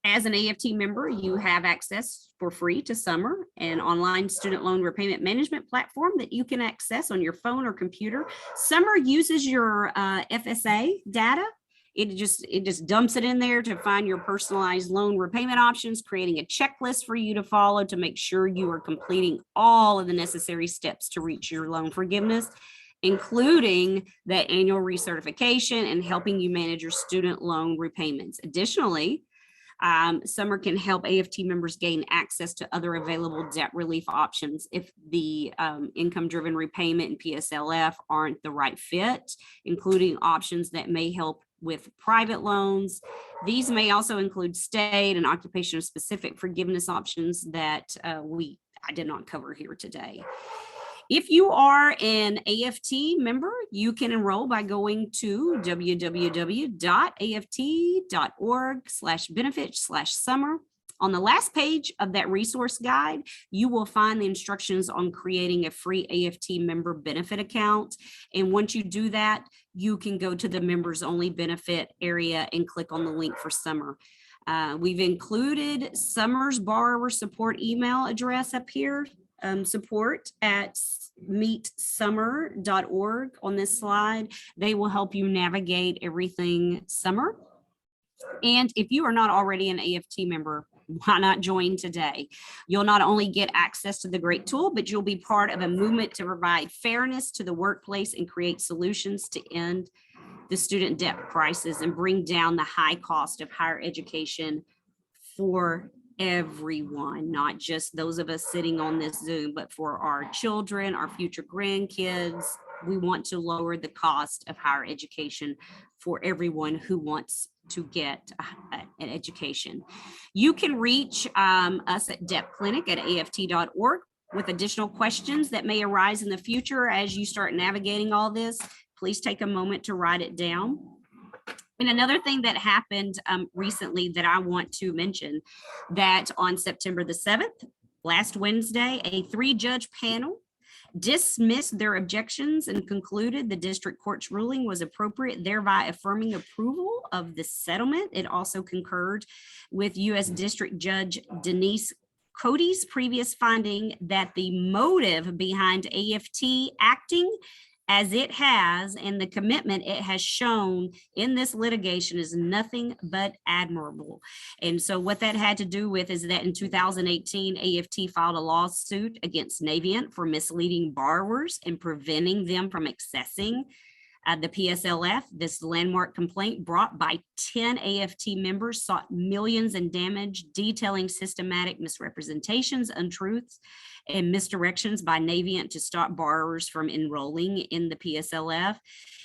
As an AFT member, you have access for free to Summer, an online student loan repayment management platform that you can access on your phone or computer. Summer uses your FSA data. It just dumps it in there to find your personalized loan repayment options, creating a checklist for you to follow to make sure you are completing all of the necessary steps to reach your loan forgiveness, including that annual recertification and helping you manage your student loan repayments. Additionally, Summer can help AFT members gain access to other available debt relief options if the income-driven repayment and PSLF aren't the right fit, including options that may help with private loans. These may also include state and occupation-specific forgiveness options that I did not cover here today. If you are an AFT member, you can enroll by going to www.aft.org/benefit/summer. On the last page of that resource guide, you will find the instructions on creating a free AFT member benefit account. And once you do that, you can go to the members only benefit area and click on the link for Summer. We've included Summer's borrower support email address up here. Support@meetsummer.org on this slide. They will help you navigate everything Summer. And if you are not already an AFT member, why not join today? You'll not only get access to the great tool, but you'll be part of a movement to provide fairness to the workplace and create solutions to end the student debt crisis and bring down the high cost of higher education for everyone, not just those of us sitting on this Zoom, but for our children, our future grandkids. We want to lower the cost of higher education for everyone who wants to get an education. You can reach us at debtclinic@aft.org with additional questions that may arise in the future as you start navigating all this. Please take a moment to write it down. And another thing that happened recently that I want to mention, that on September the 7th, last Wednesday, a 3-judge panel dismissed their objections and concluded the district court's ruling was appropriate, thereby affirming approval of the settlement. It also concurred with U.S. District Judge Denise Cody's previous finding that the motive behind AFT acting as it has and the commitment it has shown in this litigation is nothing but admirable. And so what that had to do with is that in 2018, AFT filed a lawsuit against Navient for misleading borrowers and preventing them from accessing the PSLF. This landmark complaint brought by 10 AFT members sought millions in damage, detailing systematic misrepresentations, untruths, and misdirections by Navient to stop borrowers from enrolling in the PSLF.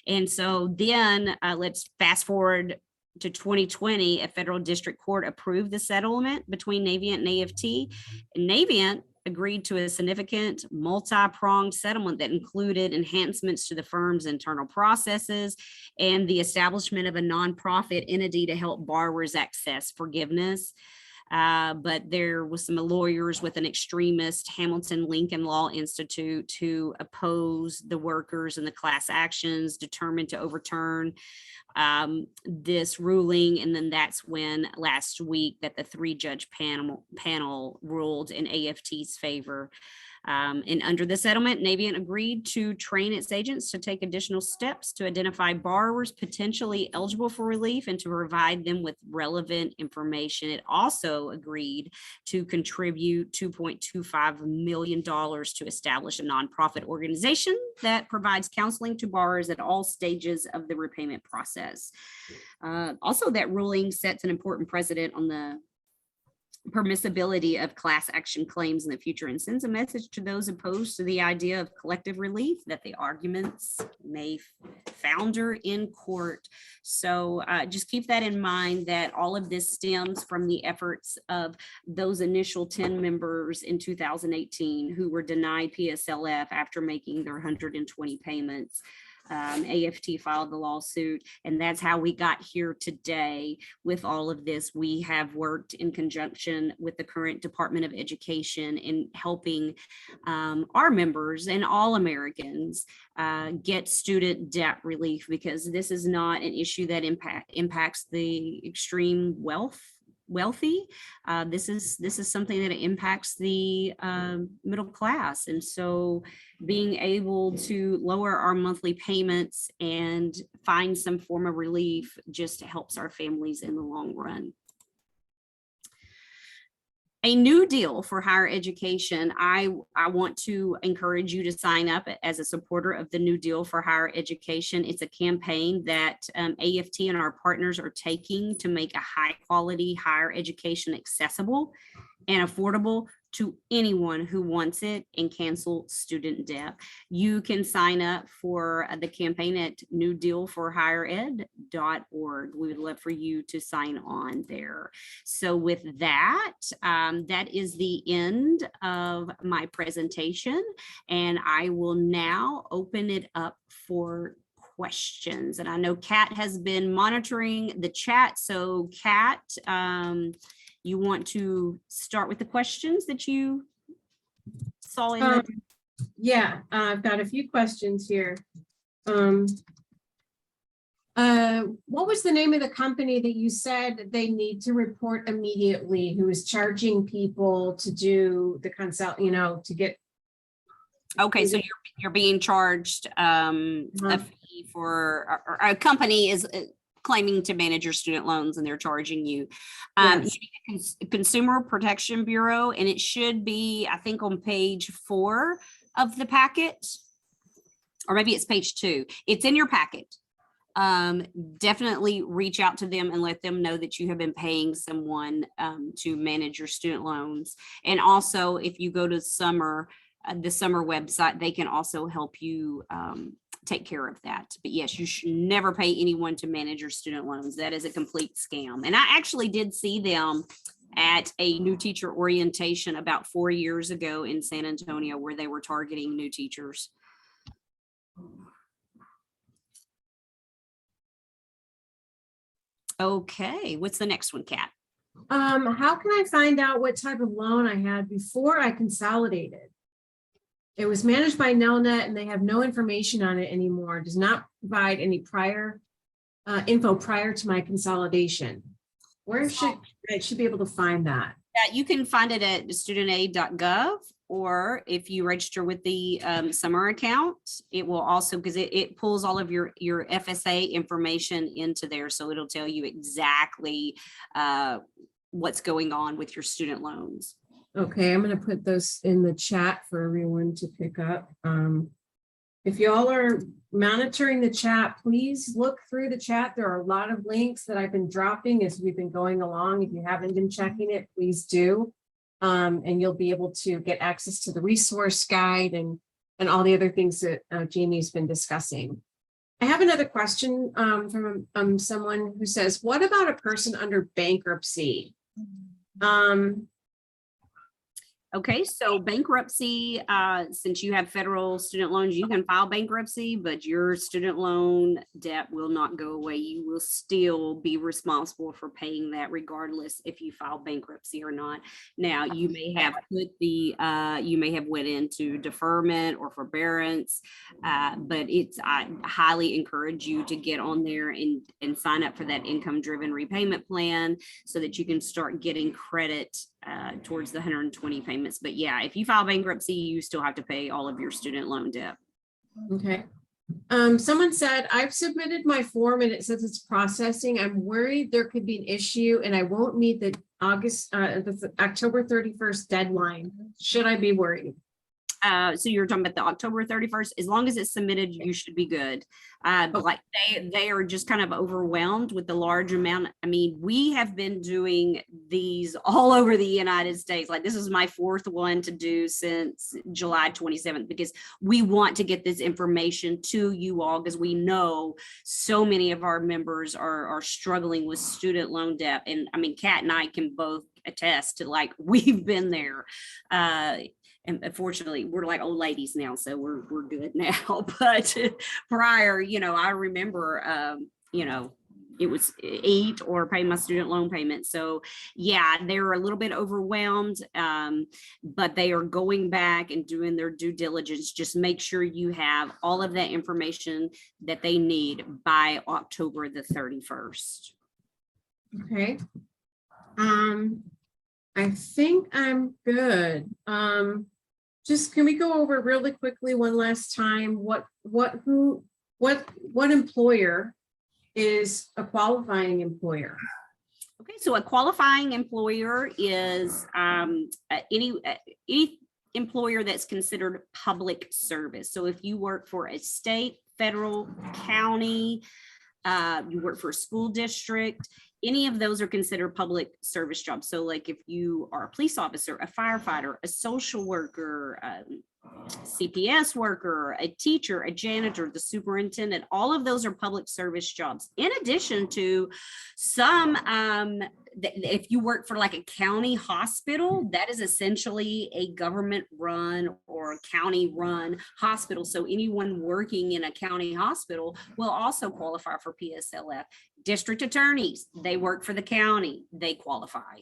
And so then let's fast forward to 2020, a federal district court approved the settlement between Navient and AFT. And Navient agreed to a significant multi-pronged settlement that included enhancements to the firm's internal processes and the establishment of a nonprofit entity to help borrowers access forgiveness. But there was some lawyers with an extremist Hamilton Lincoln Law Institute who opposed the workers and the class actions, determined to overturn this ruling. And then that's when last week that the 3-judge panel ruled in AFT's favor. And under the settlement, Navient agreed to train its agents to take additional steps to identify borrowers potentially eligible for relief and to provide them with relevant information. It also agreed to contribute $2.25 million to establish a nonprofit organization that provides counseling to borrowers at all stages of the repayment process. Also, that ruling sets an important precedent on the permissibility of class action claims in the future and sends a message to those opposed to the idea of collective relief that the arguments may founder in court. So just keep that in mind, that all of this stems from the efforts of those initial 10 members in 2018 who were denied PSLF after making their 120 payments. AFT filed the lawsuit, and that's how we got here today with all of this. We have worked in conjunction with the current Department of Education in helping our members and all Americans get student debt relief, because this is not an issue that impacts the extreme wealthy. This is something that impacts the middle class. And so being able to lower our monthly payments and find some form of relief just helps our families in the long run. A new deal for higher education. I want to encourage you to sign up as a supporter of the new deal for higher education. It's a campaign that AFT and our partners are taking to make a high quality higher education accessible and affordable to anyone who wants it and cancel student debt. You can sign up for the campaign at newdealforhighered.org. We would love for you to sign on there. So with that, that is the end of my presentation, and I will now open it up for questions. And I know Kat has been monitoring the chat. So Kat, you want to start with the questions that you saw in the... Yeah, I've got a few questions here. What was the name of the company that you said they need to report immediately, who is charging people to do the consult, to get... Okay, so you're being charged a fee for, or a company is claiming to manage your student loans and they're charging you. Yes. You need a Consumer Protection Bureau, and it should be, I think, on page 4 of the packet, or maybe it's page 2. It's in your packet. Definitely reach out to them and let them know that you have been paying someone to manage your student loans. And also, if you go to the summer website, they can also help you take care of that. But yes, you should never pay anyone to manage your student loans. That is a complete scam. And I actually did see them at a new teacher orientation about 4 years ago in San Antonio, where they were targeting new teachers. Okay, what's the next one, Kat? How can I find out what type of loan I had before I consolidated? It was managed by Nelnet and they have no information on it anymore. It does not provide any prior info prior to my consolidation. Where should be able to find that? Yeah, you can find it at studentaid.gov, or if you register with the summer account, it will also, because it pulls all of your FSA information into there. So it'll tell you exactly what's going on with your student loans. Okay, I'm going to put those in the chat for everyone to pick up. If y'all are monitoring the chat, please look through the chat. There are a lot of links that I've been dropping as we've been going along. If you haven't been checking it, please do. And you'll be able to get access to the resource guide and all the other things that Jamie's been discussing. I have another question from someone who says, what about a person under bankruptcy? Okay, so bankruptcy, since you have federal student loans, you can file bankruptcy, but your student loan debt will not go away. You will still be responsible for paying that regardless if you file bankruptcy or not. Now, you may have went into deferment or forbearance, but I highly encourage you to get on there and sign up for that income-driven repayment plan so that you can start getting credit towards the 120 payments. But yeah, if you file bankruptcy, you still have to pay all of your student loan debt. Okay. Someone said, I've submitted my form and it says it's processing. I'm worried there could be an issue and I won't meet the October 31st deadline. Should I be worried? So you're talking about the October 31st, as long as it's submitted, you should be good. Like they are just kind of overwhelmed with the large amount. I mean, we have been doing these all over the United States. Like this is my 4th one to do since July 27th, because we want to get this information to you all, because we know so many of our members are struggling with student loan debt. And I mean, Kat and I can both attest to, like, we've been there. and unfortunately we're like old ladies now, so we're good now. But prior, I remember, it was eat or pay my student loan payment. So yeah, they're a little bit overwhelmed, but they are going back and doing their due diligence. Just make sure you have all of that information that they need by October the 31st. Okay. I think I'm good. Just can we go over really quickly one last time what employer is a qualifying employer? Okay, so a qualifying employer is any employer that's considered public service. So if you work for a state, federal, county, you work for a school district, any of those are considered public service jobs. So like if you are a police officer, a firefighter, a social worker, CPS worker, a teacher, a janitor, the superintendent, all of those are public service jobs. In addition to some, if you work for like a county hospital, that is essentially a government run or county run hospital. So anyone working in a county hospital will also qualify for PSLF. District attorneys, they work for the county, they qualify.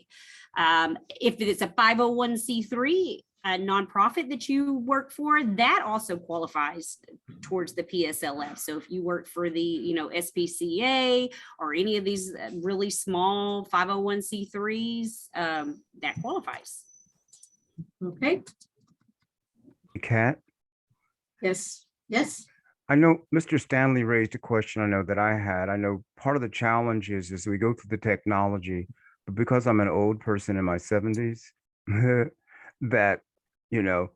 If it's a 501c3, a nonprofit that you work for, that also qualifies towards the PSLF. So if you work for the, SPCA or any of these really small 501c3s, that qualifies. Okay. Kat, Yes. Yes. I know Mr. Stanley raised a question I know that I had. I know part of the challenge is we go through the technology, but because I'm an old person in my 70s, that,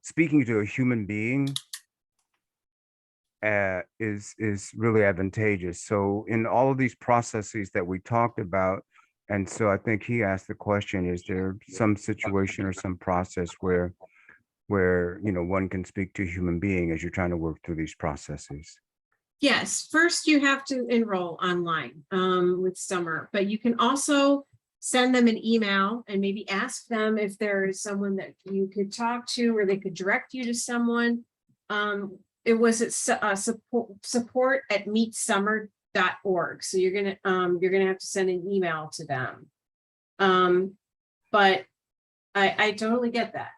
speaking to a human being is really advantageous. So in all of these processes that we talked about, and so I think he asked the question, is there some situation or some process where one can speak to a human being as you're trying to work through these processes? Yes. First, you have to enroll online with Summer, but you can also send them an email and maybe ask them if there is someone that you could talk to, or they could direct you to someone. It was at support@meetsummer.org. So you're gonna have to send an email to them. But I totally get that.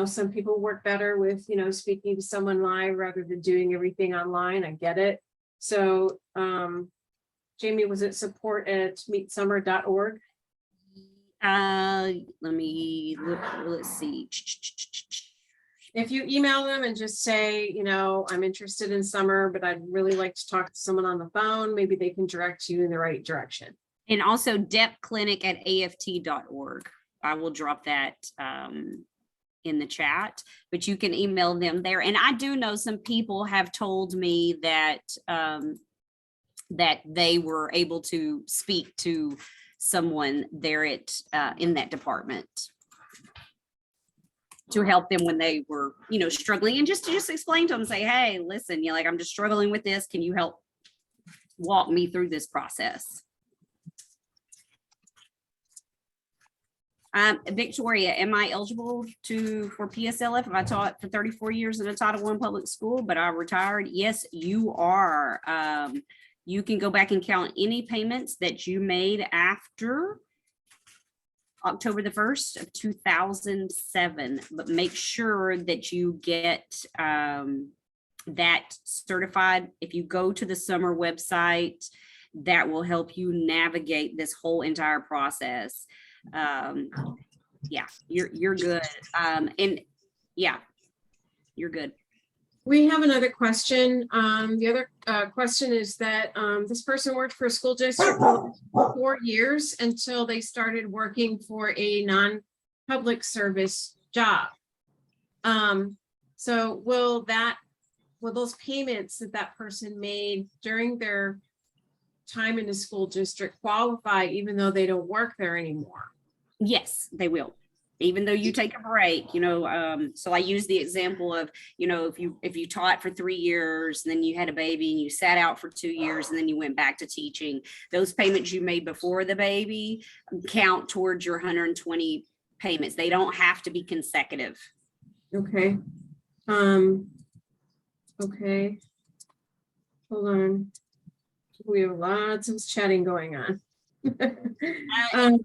Some people work better with, speaking to someone live rather than doing everything online. I get it. So, Jamie, was it support@meetsummer.org? Let me look, let's see. If you email them and just say, I'm interested in Summer, but I'd really like to talk to someone on the phone, maybe they can direct you in the right direction. And also depclinic@aft.org. I will drop that in the chat, but you can email them there. And I do know some people have told me that that they were able to speak to someone there at in that department to help them when they were, struggling, and just explain to them, say, hey, listen, I'm just struggling with this. Can you help walk me through this process? Victoria, am I eligible for PSLF if I taught for 34 years in a Title I public school, but I retired? Yes, you are. You can go back and count any payments that you made after October the 1st of 2007, but make sure that you get that certified. If you go to the Summer website, that will help you navigate this whole entire process. Yeah, you're good. And yeah, you're good. We have another question. The other question is that this person worked for a school district for 4 years until they started working for a non-public service job. So will those payments that person made during their time in the school district qualify even though they don't work there anymore? Yes, they will. Even though you take a break, so I use the example of, if you taught for 3 years, then you had a baby and you sat out for 2 years and then you went back to teaching, those payments you made before the baby count towards your 120 payments. They don't have to be consecutive. Okay. Okay. Hold on. We have lots of chatting going on. Um,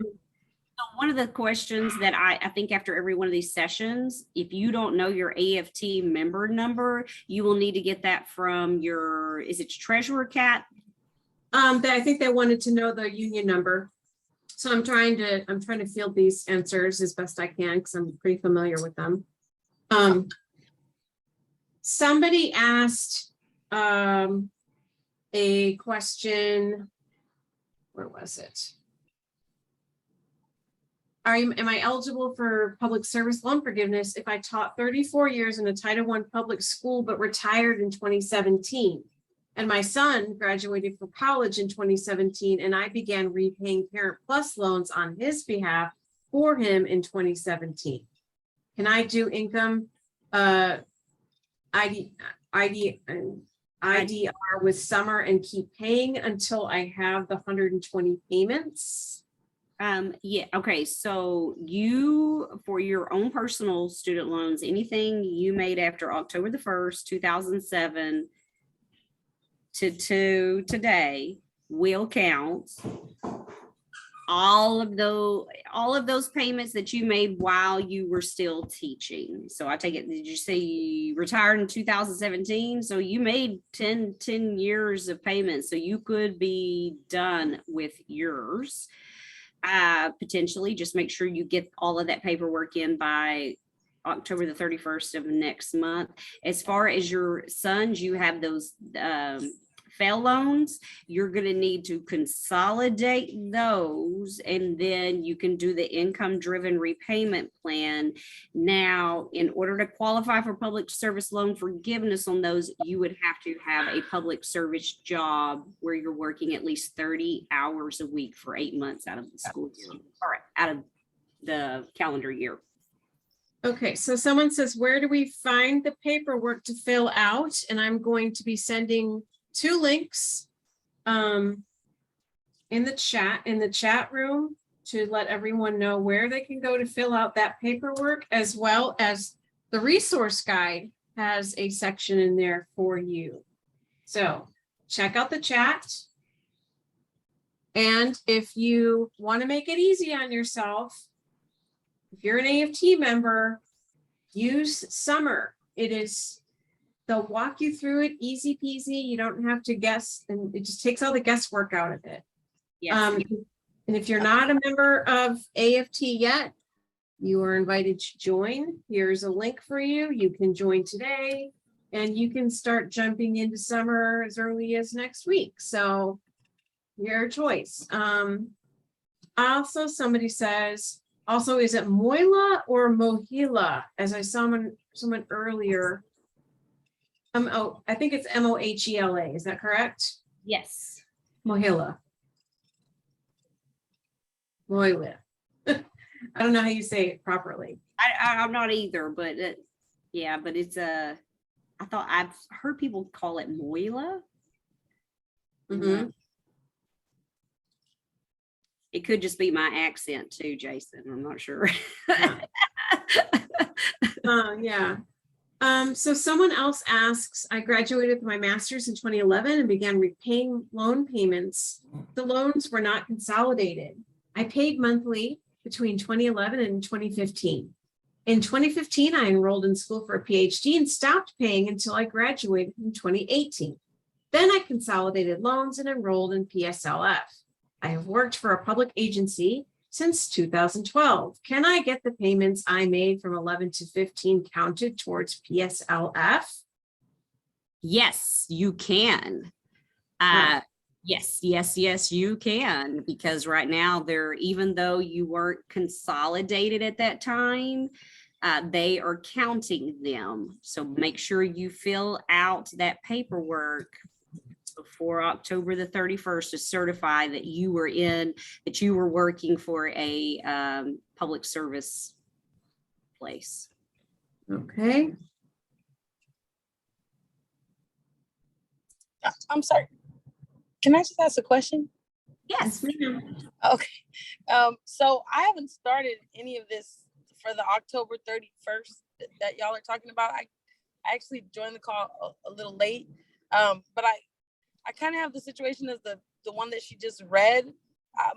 One of the questions that I think after every one of these sessions, if you don't know your AFT member number, you will need to get that from your, is it treasurer, Kat? I think they wanted to know the union number. So I'm trying to field these answers as best I can because I'm pretty familiar with them. Somebody asked a question. Where was it? Am I eligible for public service loan forgiveness if I taught 34 years in a Title I public school but retired in 2017? And my son graduated from college in 2017, and I began repaying Parent Plus loans on his behalf for him in 2017. Can I do income IDR with summer and keep paying until I have the 120 payments? Yeah, okay, so you, for your own personal student loans, anything you made after October the 1st, 2007 to today will count. All of those payments that you made while you were still teaching. So I take it, did you say you retired in 2017? So you made 10 years of payments. So you could be done with yours. Potentially just make sure you get all of that paperwork in by October the 31st of next month. As far as your sons, you have those fail loans, you're going to need to consolidate those, and then you can do the income driven repayment plan. Now, in order to qualify for public service loan forgiveness on those, you would have to have a public service job where you're working at least 30 hours a week for 8 months out of the school year, or out of the calendar year. Okay, so someone says, where do we find the paperwork to fill out? And I'm going to be sending 2 links in the chat room to let everyone know where they can go to fill out that paperwork, as well as the resource guide has a section in there for you. So check out the chat. And if you want to make it easy on yourself, if you're an AFT member, use Summer. They'll walk you through it, easy peasy. You don't have to guess, and it just takes all the guesswork out of it. Yes. And if you're not a member of AFT yet, you are invited to join. Here's a link for you. You can join today, and you can start jumping into Summer as early as next week. So your choice. Also, somebody says, also, is it Moila or Mohila? As I saw someone earlier. I think it's Mohela. Is that correct? Yes. Mohila. Moila. I don't know how you say it properly. I'm not either, but yeah, but it's I thought I've heard people call it Moila. Mm-hmm. It could just be my accent too, Jason. I'm not sure. Yeah. So someone else asks, I graduated with my master's in 2011 and began repaying loan payments. The loans were not consolidated. I paid monthly between 2011 and 2015. In 2015, I enrolled in school for a PhD and stopped paying until I graduated in 2018. Then I consolidated loans and enrolled in PSLF. I have worked for a public agency since 2012. Can I get the payments I made from 11 to 15 counted towards PSLF? Yes, you can. Yes, you can, because right now even though you weren't consolidated at that time, they are counting them. So make sure you fill out that paperwork before October the 31st to certify that you were working for a public service place. Okay. I'm sorry. Can I just ask a question? Yes. Okay. So I haven't started any of this for the October 31st that y'all are talking about. I actually joined the call a little late, but I kind of have the situation as the one that she just read.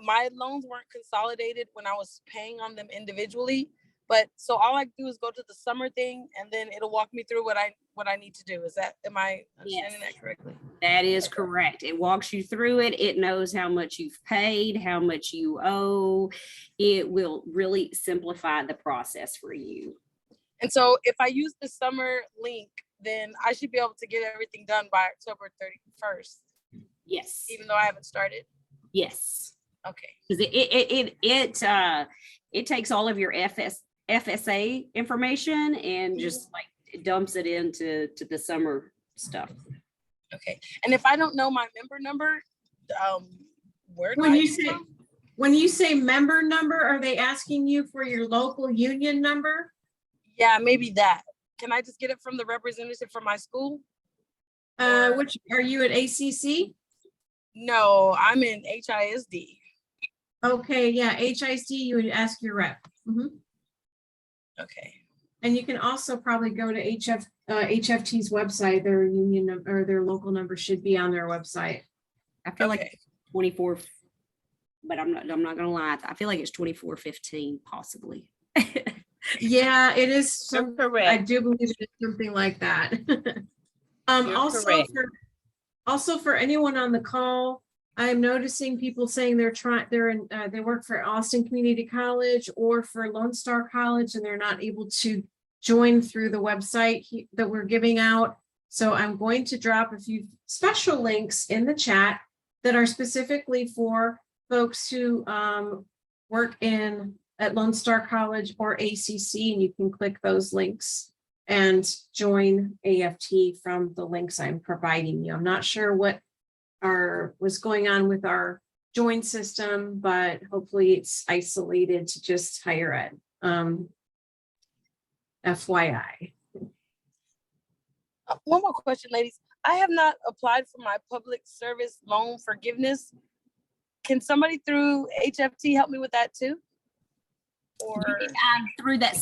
My loans weren't consolidated when I was paying on them individually, but so all I do is go to the summer thing, and then it'll walk me through what I need to do. Am I understanding that correctly? That is correct. It walks you through it. It knows how much you've paid, how much you owe. It will really simplify the process for you. And so if I use the summer link, then I should be able to get everything done by October 31st, Yes. even though I haven't started. Yes. Okay. Because it takes all of your FSA information and just like it dumps it into the summer stuff. Okay. And if I don't know my member number, where do When I you get say, from? when you say member number, are they asking you for your local union number? Yeah, maybe that. Can I just get it from the representative from my school? Which, are you at ACC? No, I'm in HISD. Okay, yeah, HISD, you would ask your rep. Mhm. Okay. And you can also probably go to HFT's website, their union number or their local number should be on their website. I feel like Okay. 24, but I'm not gonna lie. I feel like it's 2415 possibly. Yeah, it is. You're Some, I correct. do believe it's something like that. You're correct. Also for anyone on the call, I'm noticing people saying they work for Austin Community College or for Lone Star College, and they're not able to join through the website that we're giving out. So I'm going to drop a few special links in the chat that are specifically for folks who work at Lone Star College or ACC, and you can click those links and join AFT from the links I'm providing you. I'm not sure what was going on with our join system, but hopefully it's isolated to just higher ed. FYI. One more question, ladies. I have not applied for my public service loan forgiveness. Can somebody through HFT help me with that too? Or Through that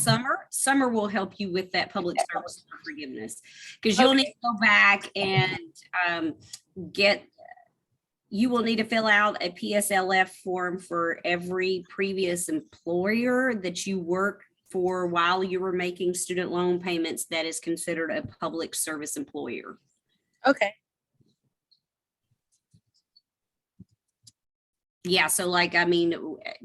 summer will help you with that public service forgiveness, because you'll need to go back and you will need to fill out a PSLF form for every previous employer that you work for while you were making student loan payments that is considered a public service employer. okay. Yeah, so like, I mean,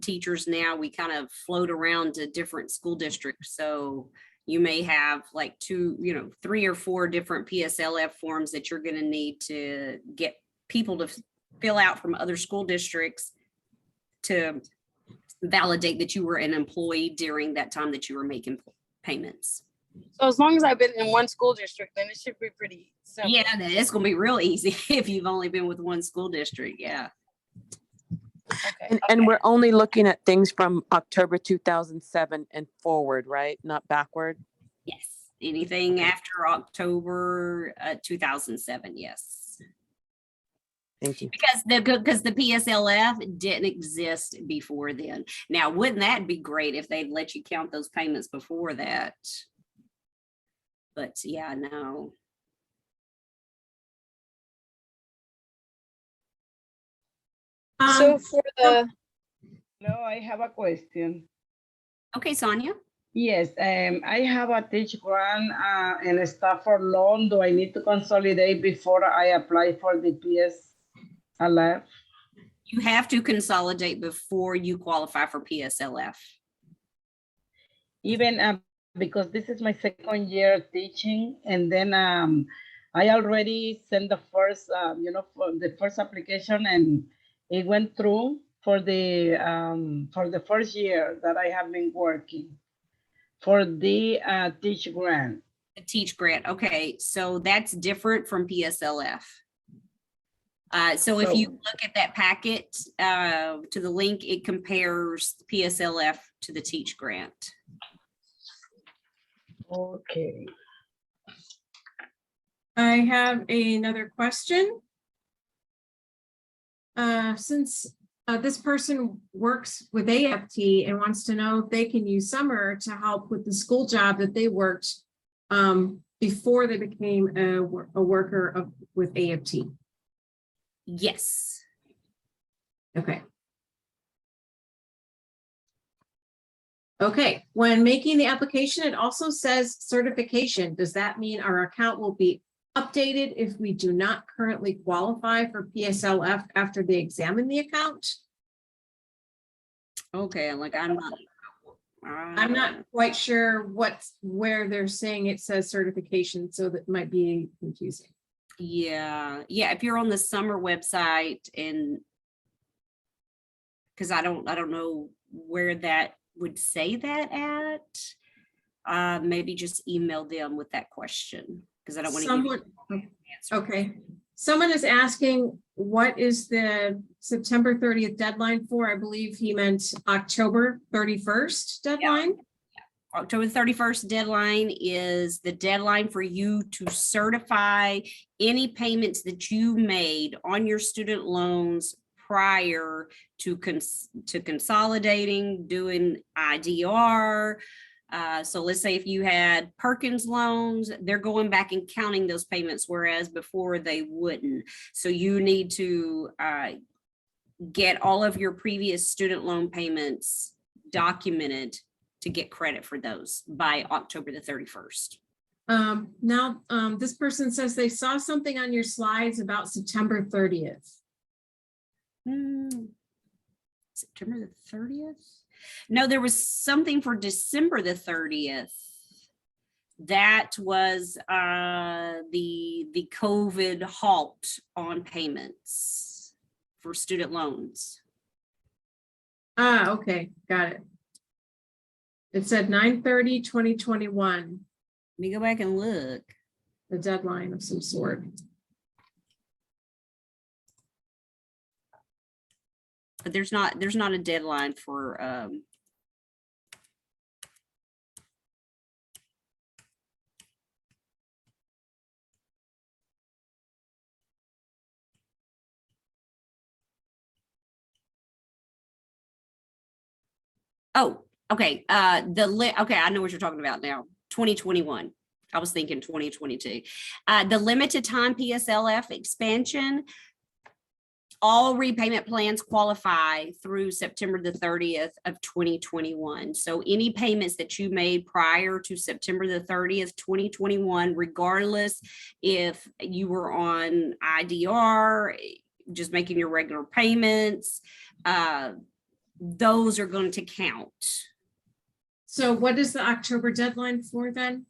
teachers now, we kind of float around to different school districts. So you may have like 3 or 4 different PSLF forms that you're going to need to get people to fill out from other school districts to validate that you were an employee during that time that you were making payments. So as long as I've been in one school district, then it should be pretty simple. Yeah, it's going to be real easy if you've only been with one school district. Yeah. Okay. And we're only looking at things from October 2007 and forward, right? Not backward. Yes. Anything after October 2007. Yes. Thank you. Because the PSLF didn't exist before then. Now, wouldn't that be great if they'd let you count those payments before that? But yeah, no. So for the Hello, I have a question. Okay, Sonia. Yes, I have a teach grant and a staff for loan. Do I need to consolidate before I apply for the PSLF? You have to consolidate before you qualify for PSLF. Even because this is my second year teaching, and then I already sent the first, for the first application, and it went through for the first year that I have been working for the teach grant. The teach grant. Okay, so that's different from PSLF. So if you look at that packet to the link, it compares PSLF to the teach grant. Okay. I have another question. Since this person works with AFT and wants to know if they can use summer to help with the school job that they worked before they became a worker with AFT. Yes. Okay. Okay, when making the application, it also says certification. Does that mean our account will be updated if we do not currently qualify for PSLF after they examine the account? Okay, like I'm not quite sure where they're saying it says certification, so that might be confusing. Yeah, if you're on the summer website, and because I don't know where that would say that at, maybe just email them with that question, because I don't want to give you an answer. Okay, someone is asking, what is the September 30th deadline for? I believe he meant October 31st deadline. October 31st deadline is the deadline for you to certify any payments that you made on your student loans prior to consolidating, doing IDR. So let's say if you had Perkins loans, they're going back and counting those payments, whereas before they wouldn't. So you need to get all of your previous student loan payments documented to get credit for those by October the 31st. Now, this person says they saw something on your slides about September 30th. September the 30th? No, there was something for December the 30th. That was the COVID halt on payments for student loans. Ah, okay, got it. It said 9/30/2021, Let me go back and look. the deadline of some sort. But there's not a deadline for oh, okay. Okay, I know what you're talking about now. 2021. I was thinking 2022. The limited time PSLF expansion, all repayment plans qualify through September the 30th of 2021. So any payments that you made prior to September the 30th, 2021, regardless if you were on IDR, just making your regular payments, those are going to count. So what is the October deadline for then?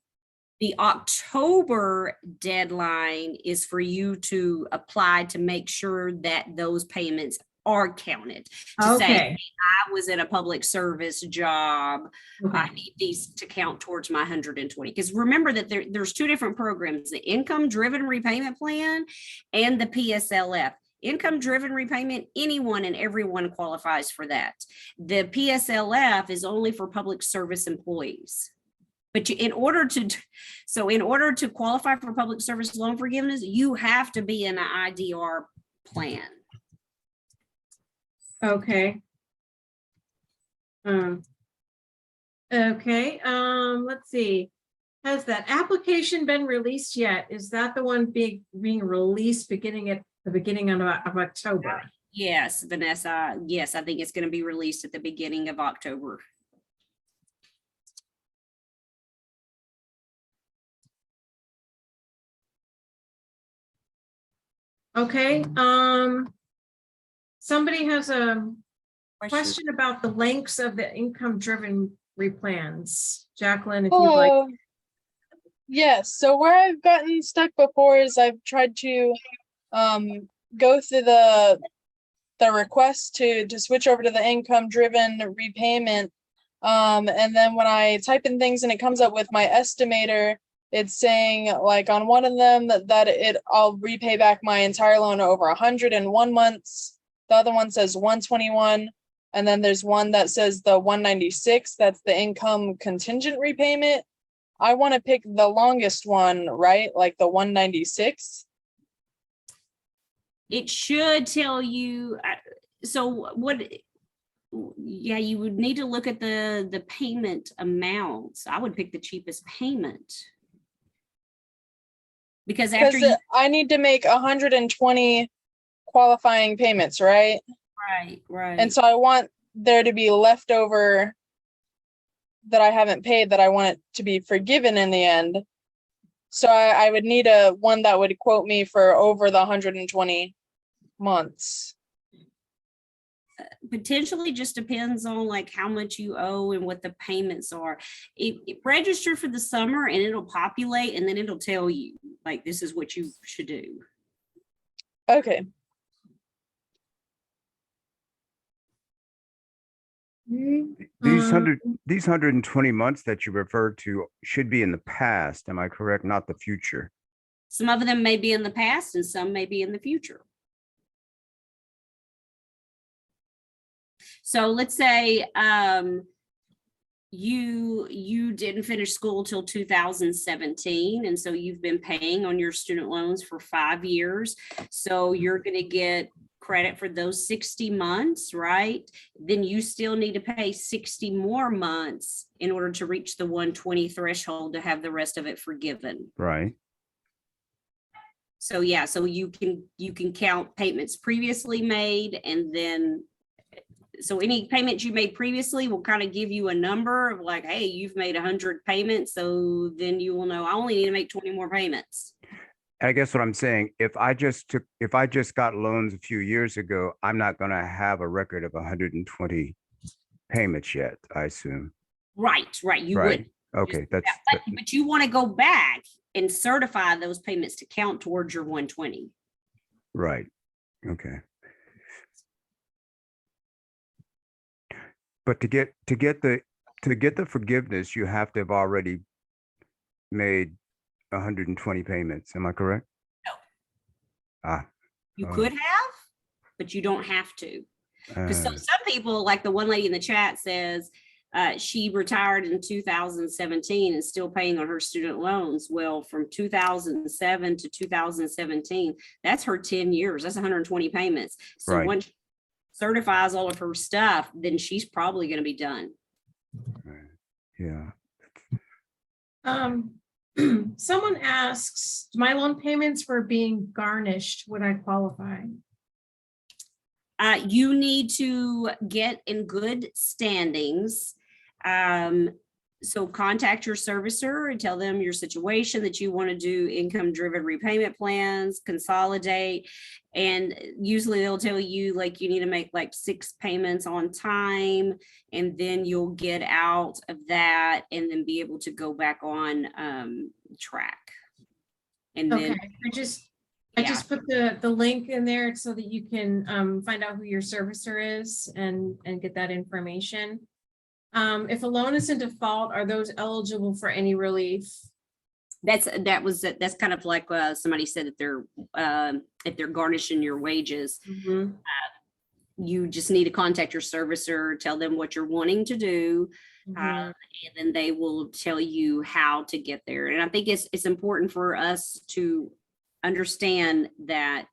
The October deadline is for you to apply to make sure that those payments are counted. To say, Okay. I was in a public service job, I Okay. need these to count towards my 120. Because remember that there's two different programs, the income driven repayment plan and the PSLF. Income driven repayment, anyone and everyone qualifies for that. The PSLF is only for public service employees. But in order to qualify for public service loan forgiveness, you have to be in an IDR plan. Okay. Okay, let's see. Has that application been released yet? Is that the one being released beginning at the beginning of October? Yes, Vanessa. Yes, I think it's going to be released at the beginning of October. Okay, somebody has a question about the lengths of the income-driven replans. Jacqueline, if you'd like. Yes, so where I've gotten stuck before is I've tried to go through the request to switch over to the income-driven repayment. And then when I type in things and it comes up with my estimator, it's saying like on one of them that I'll repay back my entire loan over 101 months. The other one says 121. And then there's one that says the 196, that's the income contingent repayment. I want to pick the longest one, right? Like the 196. It should tell you, So what, yeah, you would need to look at the payment amounts. I would pick the cheapest payment. Because after Because you, I need to make 120 qualifying payments, right? right, right. And so I want there to be leftover that I haven't paid that I want it to be forgiven in the end. So I would need a one that would quote me for over the 120 months. Potentially just depends on like how much you owe and what the payments are. It register for the summer and it'll populate and then it'll tell you like this is what you should do. Okay. These 120 months that you referred to should be in the past. Am I correct? Not the future. Some of them may be in the past and some may be in the future. So let's say you didn't finish school till 2017, and so you've been paying on your student loans for 5 years. So you're going to get credit for those 60 months, right? Then you still need to pay 60 more months in order to reach the 120 threshold to have the rest of it forgiven. Right. So yeah, so you can count payments previously made, and then so any payments you made previously will kind of give you a number of like, hey, you've made 100 payments. So then you will know I only need to make 20 more payments. I guess what I'm saying, if I just got loans a few years ago, I'm not going to have a record of 120 payments yet, I assume. Right. You Right. would. Okay. But But you want to go back and certify those payments to count towards your 120. right. Okay. But to get the forgiveness, you have to have already made 120 payments. Am I correct? No. Ah. You Oh. could have, but you don't have to. Because some people, like the one lady in the chat says, she retired in 2017 and still paying on her student loans. Well, from 2007 to 2017, that's her 10 years. That's 120 payments. So Right. once she certifies all of her stuff, then she's probably going to be done. Yeah. Someone asks, my loan payments were being garnished. Would I qualify? You need to get in good standings. So contact your servicer and tell them your situation, that you want to do income-driven repayment plans, consolidate. And usually they'll tell you like you need to make like 6 payments on time, and then you'll get out of that and then be able to go back on track. And then Okay, I just put the link in there so that you can find out who your servicer is and get that information. If a loan is in default, are those eligible for any relief? that's kind of like somebody said that if they're garnishing your wages, you just need to contact your servicer, tell them what you're wanting to do, and then they will tell you how to get there. And I think it's important for us to understand that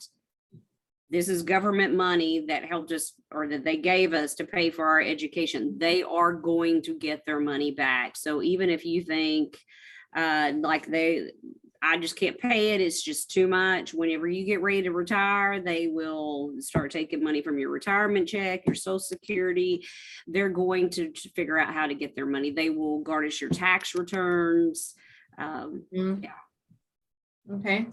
this is government money that helped us, or that they gave us to pay for our education. They are going to get their money back. So even if you think I just can't pay it, it's just too much. Whenever you get ready to retire, they will start taking money from your retirement check, your Social Security. They're going to figure out how to get their money. They will garnish your tax returns. Yeah. Okay.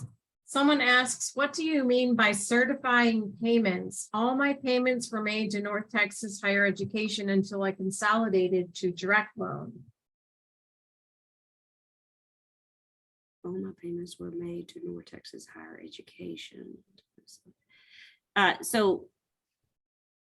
Someone asks, what do you mean by certifying payments? All my payments were made to North Texas Higher Education until I consolidated to direct loan. All my payments were made to North Texas Higher Education. So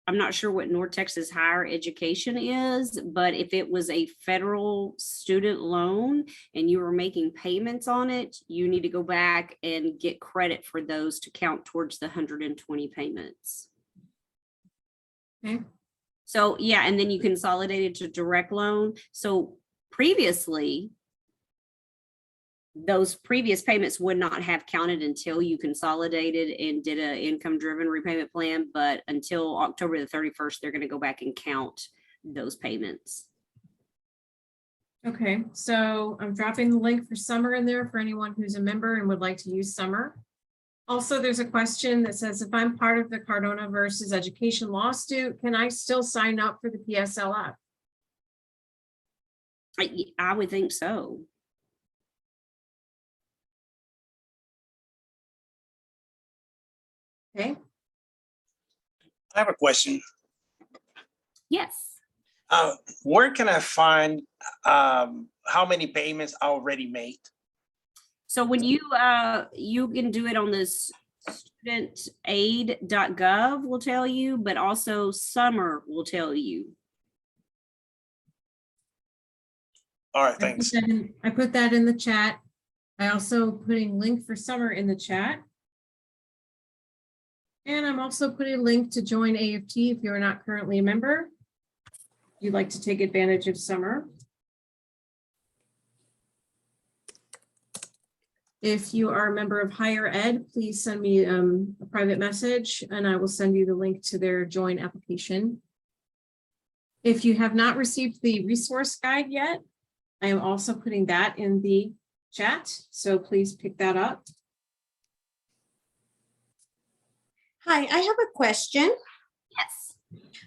I'm not sure what North Texas Higher Education is, but if it was a federal student loan and you were making payments on it, you need to go back and get credit for those to count towards the 120 payments. Okay. So yeah, and then you consolidated to direct loan. So previously, those previous payments would not have counted until you consolidated and did an income-driven repayment plan, but until October the 31st, they're going to go back and count those payments. Okay, so I'm dropping the link for summer in there for anyone who's a member and would like to use summer. Also, there's a question that says, if I'm part of the Cardona versus Education lawsuit, can I still sign up for the PSLF? I would think so. Okay, I have a question. Yes. Where can I find how many payments I already made? So when you can do it on this studentaid.gov will tell you, but also summer will tell you. All right, thanks. I put that in the chat. I also putting link for summer in the chat. And I'm also putting a link to join AFT if you're not currently a member. If you'd like to take advantage of summer. If you are a member of higher ed, please send me a private message and I will send you the link to their join application. If you have not received the resource guide yet, I am also putting that in the chat, so please pick that up. Hi, I have a question. Yes.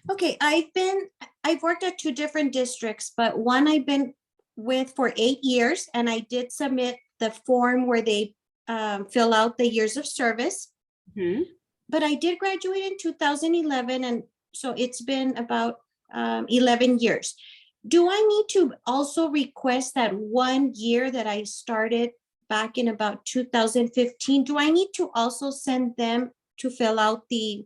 Okay, I've worked at 2 different districts, but one I've been with for 8 years, and I did submit the form where they fill out the years of service. Mm-hmm. But I did graduate in 2011, and so it's been about 11 years. Do I need to also request that 1 year that I started back in about 2015? Do I need to also send them to fill out the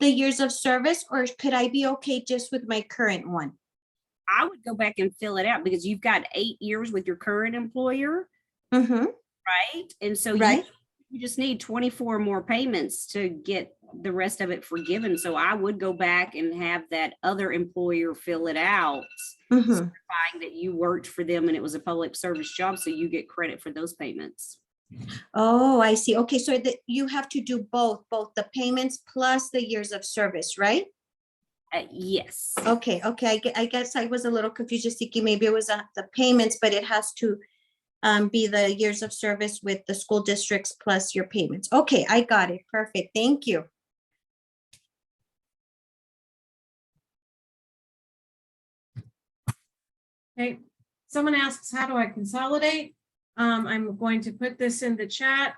years of service, or could I be okay just with my current one? I would go back and fill it out because you've got 8 years with your current employer, Mm-hmm. right? And so Right. you just need 24 more payments to get the rest of it forgiven. So I would go back and have that other employer fill it out, Mm-hmm. certifying that you worked for them and it was a public service job, so you get credit for those payments. Oh, I see. Okay, so you have to do both the payments plus the years of service, right? Yes. Okay. I guess I was a little confused, just thinking maybe it was the payments, but it has to be the years of service with the school districts plus your payments. Okay, I got it. Perfect. Thank you. Okay, someone asks, how do I consolidate? I'm going to put this in the chat.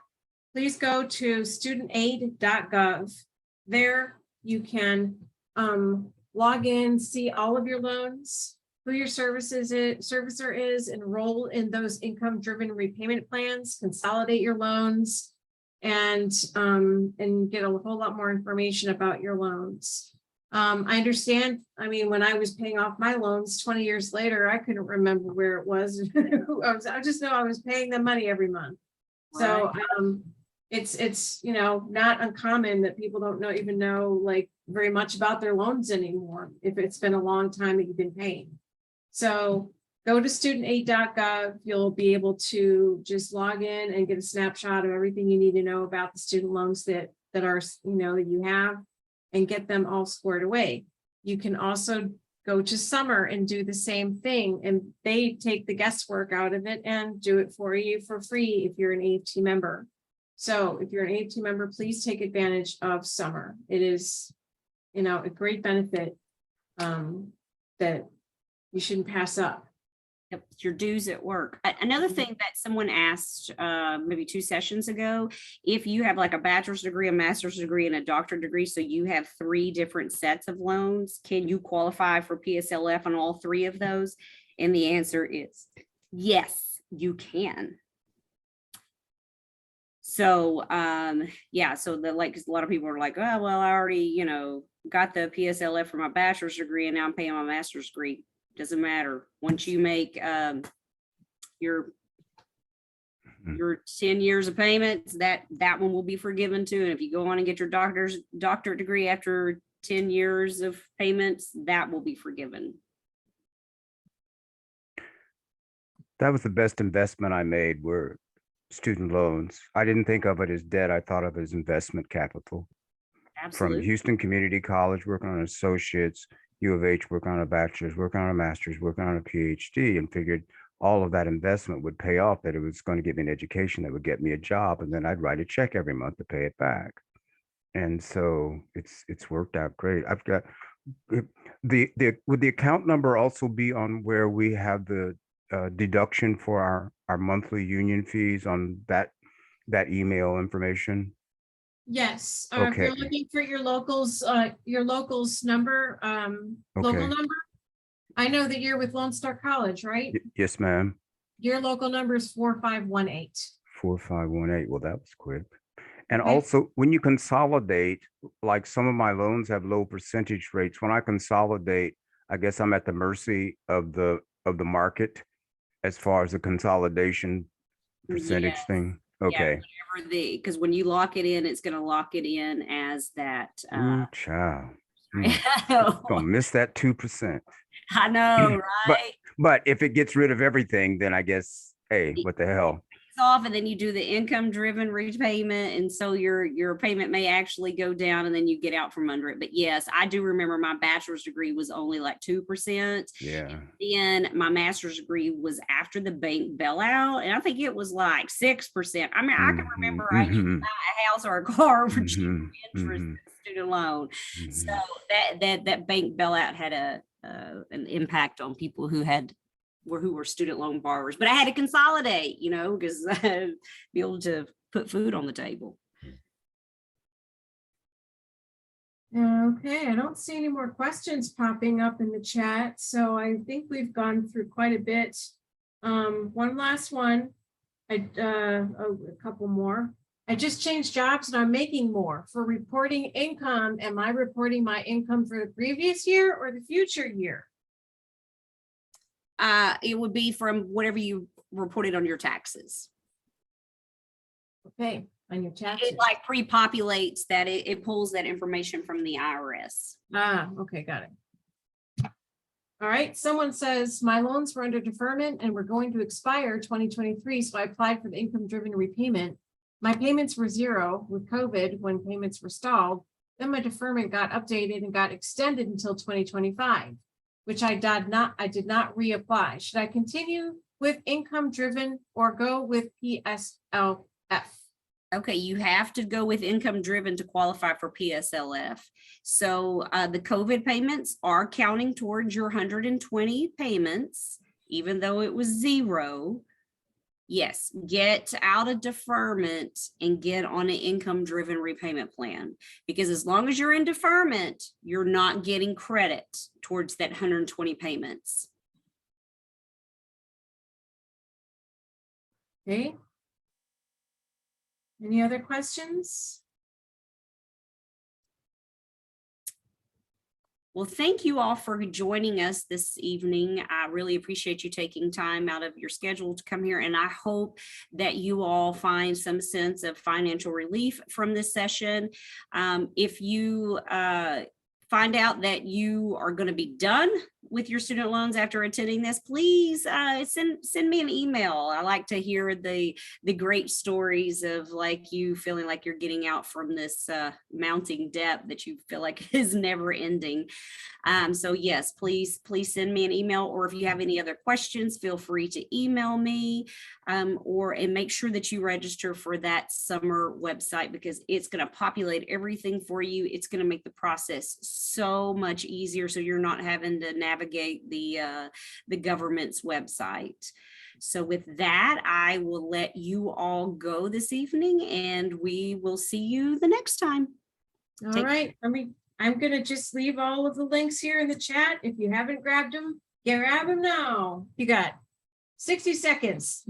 Please go to studentaid.gov. There you can log in, see all of your loans, who your servicer is, enroll in those income-driven repayment plans, consolidate your loans, and get a whole lot more information about your loans. I understand. I mean, when I was paying off my loans 20 years later, I couldn't remember where it was. I just know I was paying them money every month. So it's not uncommon that people don't even know like very much about their loans anymore if it's been a long time that you've been paying. So go to studentaid.gov. You'll be able to just log in and get a snapshot of everything you need to know about the student loans that are that you have, and get them all squared away. You can also go to Summer and do the same thing, and they take the guesswork out of it and do it for you for free if you're an AFT member. So if you're an AFT member, please take advantage of Summer. It is, a great benefit that you shouldn't pass up. Yep, your dues at work. Another thing that someone asked maybe 2 sessions ago, if you have like a bachelor's degree, a master's degree, and a doctorate degree, so you have 3 different sets of loans, can you qualify for PSLF on all 3 of those? And the answer is yes, you can. So yeah, so like a lot of people are like, oh, well, I already, got the PSLF for my bachelor's degree and now I'm paying my master's degree. Doesn't matter. Once you make your 10 years of payments, that one will be forgiven too. And if you go on and get your doctorate degree after 10 years of payments, that will be forgiven. That was the best investment I made, where student loans. I didn't think of it as debt. I thought of it as investment capital. From Absolutely. Houston Community College, working on an associate's, U of H, working on a bachelor's, working on a master's, working on a PhD, and figured all of that investment would pay off, that it was going to give me an education that would get me a job, and then I'd write a check every month to pay it back. And so it's worked out great. I've got the would the account number also be on where we have the deduction for our monthly union fees on that email information? Yes, if Okay. you're looking for your locals number, local Okay. number. I know that you're with Lone Star College, right? Yes, ma'am. Your local number is 4518. 4518. Well, that was quick. And Okay. also, when you consolidate, like some of my loans have low percentage rates. When I consolidate, I guess I'm at the mercy of the market as far as the consolidation percentage Yes. thing. Yeah, Okay. because when you lock it in, it's going to lock it in as that. Ooh, child. Gonna miss that 2%. I know, But right? but if it gets rid of everything, then I guess, hey, what the hell? Off, and then you do the income driven repayment, and so your payment may actually go down, and then you get out from under it. But yes, I do remember my bachelor's degree was only like 2%. Yeah. Then my master's degree was after the bank bailout, and I think it was like 6%. I mean, I can remember I used to buy a house or a car for cheaper interest than student loan. So that bank bailout had an impact on people who were student loan borrowers, but I had to consolidate, because I had to be able to put food on the table. Okay, I don't see any more questions popping up in the chat, so I think we've gone through quite a bit. One last one. A couple more. I just changed jobs and I'm making more. For reporting income, am I reporting my income for the previous year or the future year? It would be from whatever you reported on your taxes. Okay, on your taxes. It like pre-populates that, it pulls that information from the IRS. Okay, got it. All right, someone says my loans were under deferment and were going to expire 2023, so I applied for the income-driven repayment. My payments were zero with COVID when payments were stalled. Then my deferment got updated and got extended until 2025. Which I did not reapply. Should I continue with income driven or go with PSLF? Okay, you have to go with income driven to qualify for PSLF. So the COVID payments are counting towards your 120 payments, even though it was zero. Yes, get out of deferment and get on an income driven repayment plan, because as long as you're in deferment, you're not getting credit towards that 120 payments. Okay. Any other questions? Well, thank you all for joining us this evening. I really appreciate you taking time out of your schedule to come here, and I hope that you all find some sense of financial relief from this session. If you find out that you are going to be done with your student loans after attending this, please send me an email. I like to hear the great stories of like you feeling like you're getting out from this mounting debt that you feel like is never ending. So yes, please send me an email, or if you have any other questions, feel free to email me, and make sure that you register for that summer website, because it's going to populate everything for you. It's going to make the process so much easier, so you're not having to navigate the government's website. So with that, I will let you all go this evening, and we will see you the next time. All right. I'm going to just leave all of the links here in the chat. If you haven't grabbed them, grab them now. You got 60 seconds.